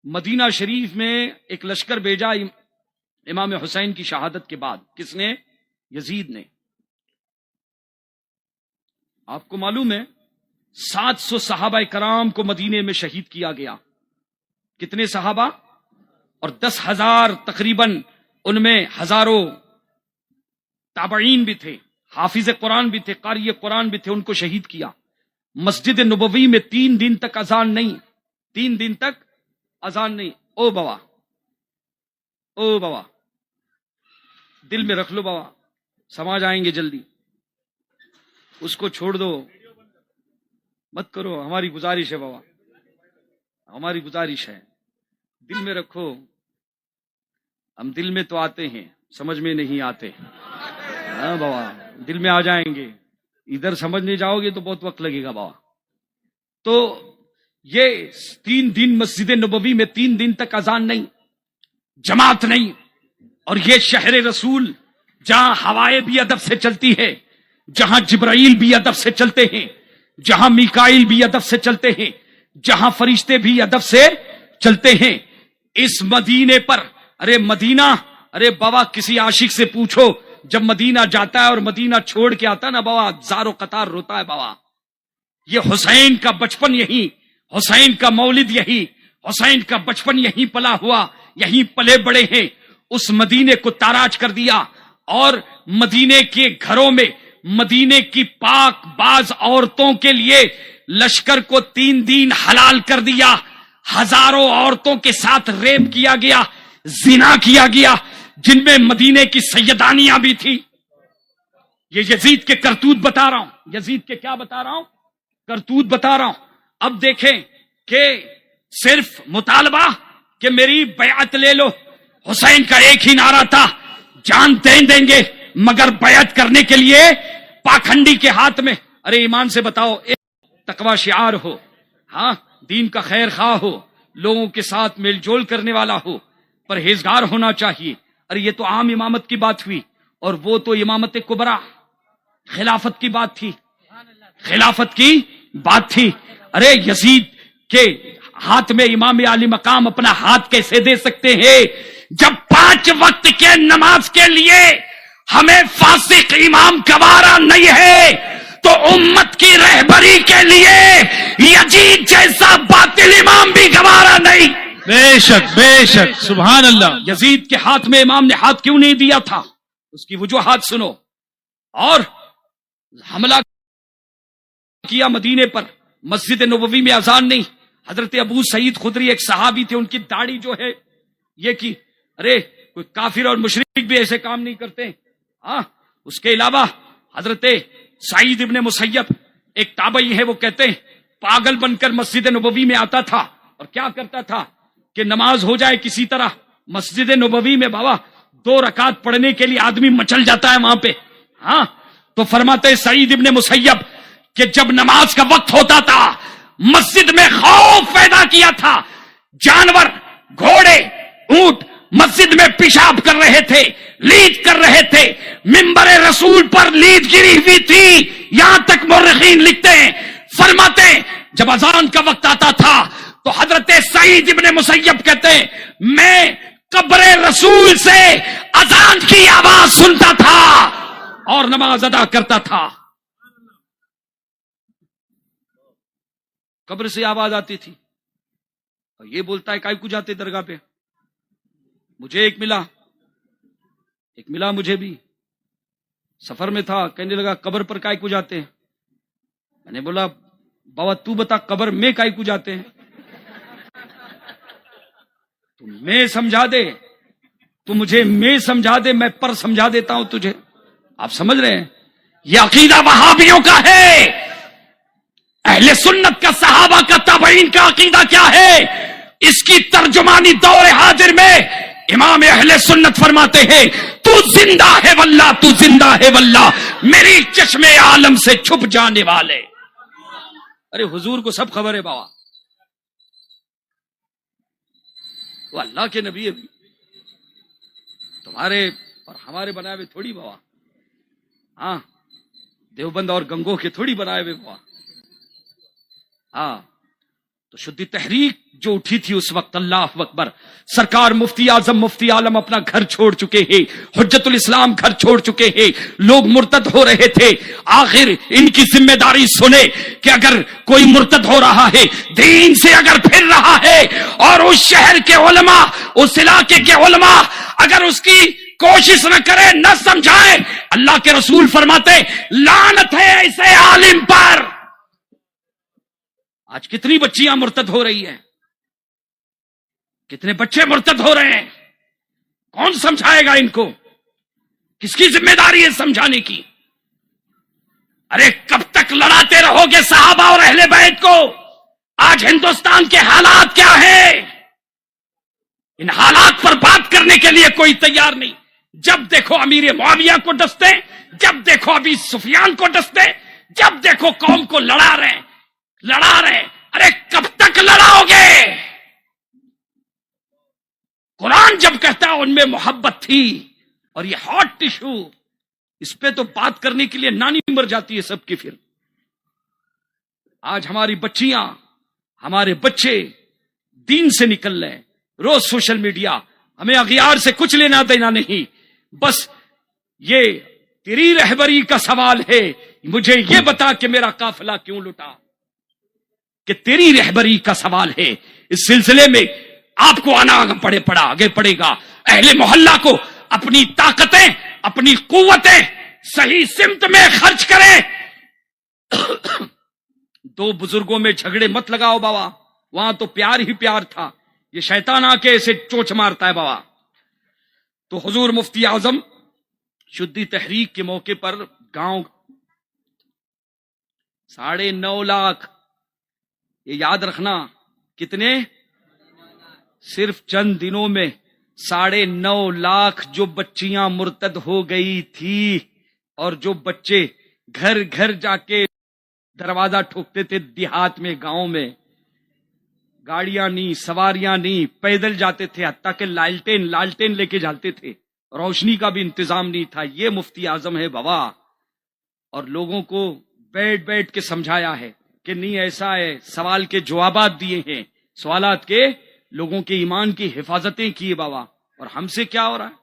مدینہ شریف میں ایک لشکر بھیجا امام حسین کی شہادت کے بعد۔ کس نے؟ یزید نے۔ آپ کو معلوم ہے 700 صحابہ کرام کو مدینے میں شہید کیا گیا۔ کتنے صحابہ؟ اور 10,000 تقریباً، ان میں ہزاروں تابعین بھی تھے، حافظ قرآن بھی تھے، قاری قرآن بھی تھے، ان کو شہید کیا۔ مسجد نبوی میں 3 دن تک اذان نہیں، 3 دن تک اذان نہیں۔ او بابا، او بابا، دل میں رکھ لو بابا، سماج آئیں گے جلدی، اس کو چھوڑ دو، مت کرو، ہماری گزارش ہے بابا، ہماری گزارش ہے، دل میں رکھو۔ ہم دل میں تو آتے ہیں، سمجھ میں نہیں آتے۔ ہاں بابا، دل میں آ جائیں گے، ادھر سمجھنے جاؤ گے تو بہت وقت لگے گا بابا۔ تو یہ 3 دن مسجد نبوی میں 3 دن تک اذان نہیں، جماعت نہیں، اور یہ شہر رسول جہاں ہوائیں بھی ادب سے چلتی ہے، جہاں جبرائیل بھی ادب سے چلتے ہیں، جہاں میکائیل بھی ادب سے چلتے ہیں، جہاں فرشتے بھی ادب سے چلتے ہیں، اس مدینے پر، ارے مدینہ، ارے بابا کسی عاشق سے پوچھو، جب مدینہ جاتا ہے اور مدینہ چھوڑ کے آتا ہے نا بابا، زارو قطار روتا ہے بابا۔ یہ حسین کا بچپن یہی، حسین کا مولد یہی، حسین کا بچپن یہیں پلا ہوا، یہیں پلے بڑے ہیں۔ اس مدینے کو تاراج کر دیا، اور مدینے کے گھروں میں مدینے کی پاک باز عورتوں کے لیے لشکر کو 3 دن حلال کر دیا۔ ہزاروں عورتوں کے ساتھ ریپ کیا گیا، زنا کیا گیا، جن میں مدینے کی سیدانیاں بھی تھی۔ یہ یزید کے کرتوت بتا رہا ہوں، یزید کے کیا بتا رہا ہوں؟ کرتوت بتا رہا ہوں۔ اب دیکھیں کہ صرف مطالبہ کہ میری بیعت لے لو، حسین کا ایک ہی نعرہ تھا، جان دیں گے مگر بیعت کرنے کے لیے پاکھنڈی کے ہاتھ میں۔ ارے ایمان سے بتاؤ، ایک تقوی شعار ہو، ہاں دین کا خیر خواہ ہو، لوگوں کے ساتھ میل جول کرنے والا ہو، پرہیزگار ہونا چاہیے۔ ارے یہ تو عام امامت کی بات ہوئی، اور وہ تو امامت کبریٰ، خلافت کی بات تھی، خلافت کی بات تھی۔ ارے یزید کے ہاتھ میں امام علی مقام اپنا ہاتھ کیسے دے سکتے ہیں جب 5 وقت کے نماز کے لیے ہمیں فاسق امام گوارا نہیں ہے، تو امت کی رہبری کے لیے یزید جیسا باطل امام بھی گوارا نہیں۔ بے شک سبحان اللہ۔ یزید کے ہاتھ میں امام نے ہاتھ کیوں نہیں دیا تھا؟ اس کی وجوہات سنو۔ اور حملہ کیا مدینے پر، مسجد نبوی میں اذان نہیں۔ حضرت ابو سعید خدری ایک صحابی تھے، ان کی داڑھی جو ہے یہ کی، ارے کوئی کافر اور مشرک بھی ایسے کام نہیں کرتے۔ ہاں، اس کے علاوہ حضرت سعید ابن مسیب ایک تابعی ہے، وہ کہتے ہیں پاگل بن کر مسجد نبوی میں آتا تھا، اور کیا کرتا تھا کہ نماز ہو جائے کسی طرح، مسجد نبوی میں بابا 2 رکعت پڑھنے کے لیے آدمی مچل جاتا ہے وہاں پہ۔ ہاں، تو فرماتے سعید ابن مسیب کہ جب نماز کا وقت ہوتا تھا مسجد میں خوف پیدا کیا تھا. جانور، گھوڑے، اونٹ مسجد میں پیشاب کر رہے تھے، لید کر رہے تھے. منبر رسول پر لید گری ہوئی تھی. یہاں تک مورخین لکھتے ہیں، فرماتے ہیں جب اذان کا وقت آتا تھا تو حضرت سعید ابن مسیب کہتے ہیں میں قبر رسول سے اذان کی آواز سنتا تھا اور نماز ادا کرتا تھا. قبر سے آواز آتی تھی. اور یہ بولتا ہے کائی کو جاتے درگاہ پہ. مجھے ایک ملا مجھے بھی. سفر میں تھا، کہنے لگا قبر پر کائی کو جاتے ہیں. میں نے بولا بابا تو بتا قبر میں کائی کو جاتے ہیں. تو میں سمجھا دے، تو مجھے میں سمجھا دے، میں پر سمجھا دیتا ہوں تجھے. آپ سمجھ رہے ہیں؟ یہ عقیدہ وہابیوں کا ہے. اہل سنت کا، صحابہ کا، تابعین کا عقیدہ کیا ہے؟ اس کی ترجمانی دور حاضر میں امام اہل سنت فرماتے ہیں تو زندہ ہے واللہ، تو زندہ ہے واللہ، میری چشم عالم سے چھپ جانے والے. ارے حضور کو سب خبر ہے بابا، وہ اللہ کے نبی ہے. تمہارے اور ہمارے بنائے ہوئے تھوڑی بابا. ہاں دیوبند اور گنگو کے تھوڑی بنائے ہوئے بابا. ہاں تو شدی تحریک جو اٹھی تھی اس وقت، اللہ اکبر، سرکار مفتی اعظم مفتی عالم اپنا گھر چھوڑ چکے ہیں، حجت الاسلام گھر چھوڑ چکے ہیں، لوگ مرتد ہو رہے تھے. آخر ان کی ذمہ داری سنے کہ اگر کوئی مرتد ہو رہا ہے، دین سے اگر پھر رہا ہے، اور اس شہر کے علماء، اس علاقے کے علماء اگر اس کی کوشش نہ کرے، نہ سمجھائیں، اللہ کے رسول فرماتے لعنت ہے ایسے عالم پر. آج کتنی بچیاں مرتد ہو رہی ہیں، کتنے بچے مرتد ہو رہے ہیں. کون سمجھائے گا ان کو؟ کس کی ذمہ داری ہے سمجھانے کی؟ ارے کب تک لڑاتے رہو گے صحابہ اور اہل بیت کو؟ آج ہندوستان کے حالات کیا ہیں؟ ان حالات پر بات کرنے کے لیے کوئی تیار نہیں. جب دیکھو امیر معاویہ کو ڈستے، جب دیکھو ابی سفیان کو ڈستے، جب دیکھو قوم کو لڑا رہے. ارے کب تک لڑاؤ گے؟ قرآن جب کہتا ہے ان میں محبت تھی، اور یہ ہاٹ ٹیشو، اس پہ تو بات کرنے کے لیے نانی مر جاتی ہے سب کی. پھر آج ہماری بچیاں، ہمارے بچے دین سے نکل رہے ہیں. روز سوشل میڈیا، ہمیں اغیار سے کچھ لینا دینا نہیں، بس یہ تیری رہبری کا سوال ہے. مجھے یہ بتا کہ میرا قافلہ کیوں لٹا، کہ تیری رہبری کا سوال ہے. اس سلسلے میں آپ کو آنا آگے پڑے گا. اہل محلہ کو اپنی طاقتیں، اپنی قوتیں صحیح سمت میں خرچ کریں. دو بزرگوں میں جھگڑے مت لگاؤ بابا، وہاں تو پیار ہی پیار تھا. یہ شیطان آ کے ایسے چونچ مارتا ہے بابا. تو حضور مفتی اعظم شدی تحریک کے موقع پر گاؤں 9.5 لاکھ، یہ یاد رکھنا، کتنے؟ صرف چند دنوں میں 9.5 لاکھ جو بچیاں مرتد ہو گئی تھی، اور جو بچے گھر گھر جا کے دروازہ ٹھوکتے تھے دیہات میں، گاؤں میں، گاڑیاں نہیں، سواریاں نہیں، پیدل جاتے تھے، حتیٰ کہ لالٹین لے کے جاتے تھے، روشنی کا بھی انتظام نہیں تھا. یہ مفتی اعظم ہے بابا. اور لوگوں کو بیٹھ کے سمجھایا ہے کہ نہیں ایسا ہے، سوال کے جوابات دیے ہیں، سوالات کے، لوگوں کے ایمان کی حفاظتیں کی بابا. اور ہم سے کیا ہو رہا ہے؟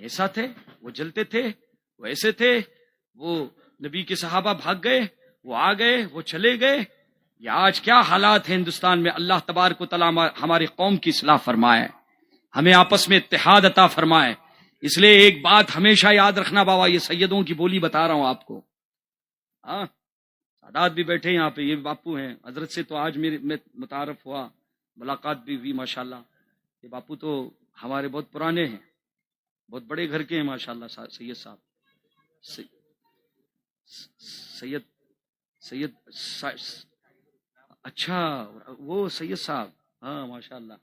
ایسا تھے، وہ جلتے تھے، وہ ایسے تھے، وہ نبی کے صحابہ بھاگ گئے، وہ آ گئے، وہ چلے گئے. یہ آج کیا حالات ہیں ہندوستان میں. اللہ تبارک و تعالیٰ ہماری قوم کی اصلاح فرمائے، ہمیں آپس میں اتحاد عطا فرمائے. اس لیے ایک بات ہمیشہ یاد رکھنا بابا، یہ سیدوں کی بولی بتا رہا ہوں آپ کو. ہاں سادات بھی بیٹھے یہاں پہ، یہ باپو ہیں. حضرت سے تو آج میں متعارف ہوا، ملاقات بھی ہوئی ماشاءاللہ. یہ باپو تو ہمارے بہت پرانے ہیں، بہت بڑے گھر کے ہیں ماشاءاللہ. سید صاحب، سید اچھا وہ سید صاحب، ہاں ماشاءاللہ.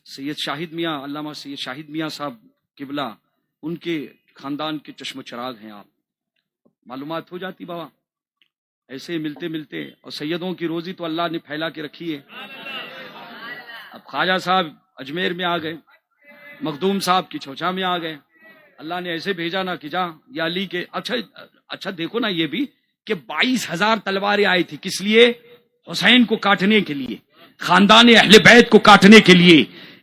سید شاہد میاں، علامہ سید شاہد میاں صاحب قبلہ، ان کے خاندان کے چشم و چراغ ہیں. آپ معلومات ہو جاتی بابا. ایسے ہی ملتے ملتے، اور سیدوں کی روزی تو اللہ نے پھیلا کے رکھی ہے. اب خواجہ صاحب اجمیر میں آ گئے، مخدوم صاحب کی چھوچا میں آ گئے. اللہ نے ایسے بھیجا نا کہ جا یا علی کے. اچھا دیکھو نا یہ بھی کہ 22,000 تلواریں آئی تھی. کس لیے؟ حسین کو کاٹنے کے لیے، خاندان اہل بیت کو کاٹنے کے لیے.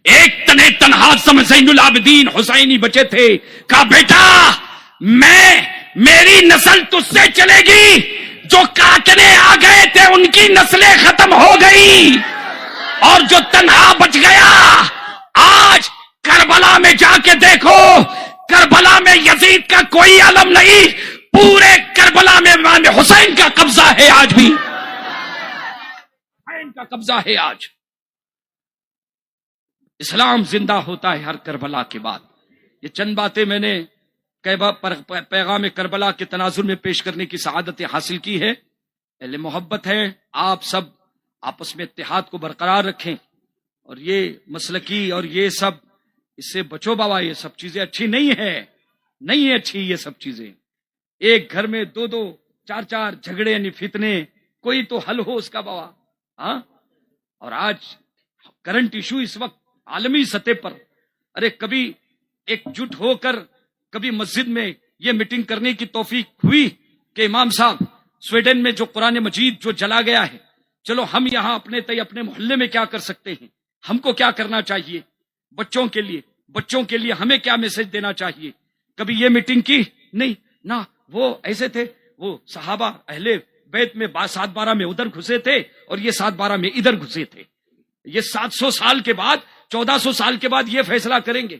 ایک تنے تنہا زین العابدین حسینی بچے تھے. کہا بیٹا میری نسل تجھ سے چلے گی، جو کاٹنے آ گئے تھے ان کی نسلیں ختم ہو گئی، اور جو تنہا بچ گیا. آج کربلا میں جا کے دیکھو، کربلا میں یزید کا کوئی علم نہیں، پورے کربلا میں امام حسین کا قبضہ ہے. آج بھی حسین کا قبضہ ہے. آج اسلام زندہ ہوتا ہے ہر کربلا کے بعد. یہ چند باتیں میں نے پیغام کربلا کے تناظر میں پیش کرنے کی سعادت حاصل کی ہے. اہل محبت ہے، آپ سب آپس میں اتحاد کو برقرار رکھیں، اور یہ مسلکی اور یہ سب اس سے بچو بابا. یہ سب چیزیں اچھی نہیں ہے اچھی یہ سب چیزیں. ایک گھر میں 2-2 4-4 جھگڑے یعنی فتنے، کوئی تو حل ہو اس کا بابا. ہاں، اور آج کرنٹ ایشو اس وقت عالمی سطح پر، ارے کبھی ایک جٹ ہو کر کبھی مسجد میں یہ میٹنگ کرنے کی توفیق ہوئی کہ امام صاحب سویڈن میں جو قرآن مجید جو جلا گیا ہے، چلو ہم یہاں اپنے محلے میں کیا کر سکتے ہیں، ہم کو کیا کرنا چاہیے بچوں کے لیے ہمیں کیا میسج دینا چاہیے. کبھی یہ میٹنگ کی نہیں نہ. وہ ایسے تھے، وہ صحابہ اہل بیت میں 7-12 میں ادھر گھسے تھے اور یہ 7-12 میں ادھر گھسے تھے. یہ 700 سال کے بعد 1400 سال کے بعد یہ فیصلہ کریں گے.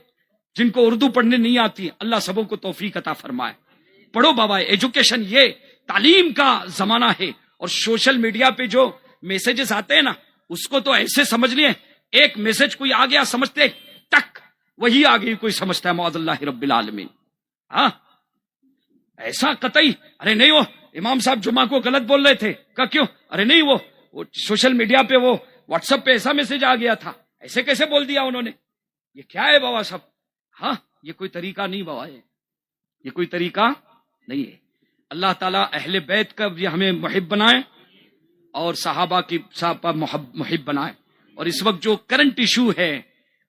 جن کو اردو پڑھنے نہیں آتی، اللہ سبوں کو توفیق عطا فرمائے. پڑھو بابا. ایجوکیشن، یہ تعلیم کا زمانہ ہے. اور سوشل میڈیا پہ جو میسجز آتے ہیں نا، اس کو تو ایسے سمجھ لیے، ایک میسج کوئی آ گیا سمجھتے ٹک وہی آگے کوئی سمجھتا ہے معاذ اللہ رب العالمین. ہاں ایسا قطعی. ارے نہیں، وہ امام صاحب جمعہ کو غلط بول رہے تھے. کہ کیوں؟ ارے نہیں، وہ سوشل میڈیا پہ وہ واٹس ایپ پہ ایسا میسج آ گیا تھا، ایسے کیسے بول دیا انہوں نے. یہ کیا ہے بابا سب؟ ہاں یہ کوئی طریقہ نہیں بابا، یہ کوئی طریقہ نہیں ہے. اللہ تعالیٰ اہل بیت کا بھی ہمیں محب بنائے اور صحابہ کی محب بنائے. اور اس وقت جو کرنٹ ایشو ہے،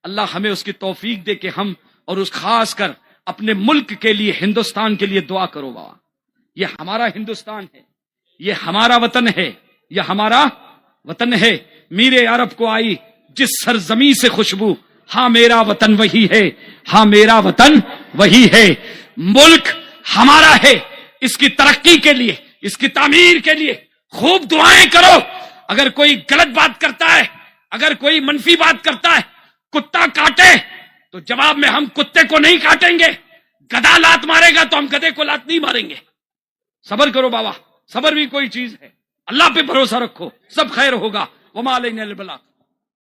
اللہ ہمیں اس کی توفیق دے کہ ہم اور اس خاص کر اپنے ملک کے لیے، ہندوستان کے لیے دعا کرو بابا. یہ ہمارا ہندوستان ہے، یہ ہمارا وطن ہے، یہ ہمارا وطن ہے. میرے عرب کو آئی جس سرزمین سے خوشبو، ہاں میرا وطن وہی ہے، ہاں میرا وطن وہی ہے. ملک ہمارا ہے، اس کی ترقی کے لیے، اس کی تعمیر کے لیے خوب دعائیں کرو. اگر کوئی غلط بات کرتا ہے، اگر کوئی منفی بات کرتا ہے، کتا کاٹے تو جواب میں ہم کتے کو نہیں کاٹیں گے. گدھا لات مارے گا تو ہم گدھے کو لات نہیں ماریں گے. صبر کرو بابا، صبر بھی کوئی چیز ہے. اللہ پہ بھروسہ رکھو، سب خیر ہوگا. وما علینا الا البلاغ.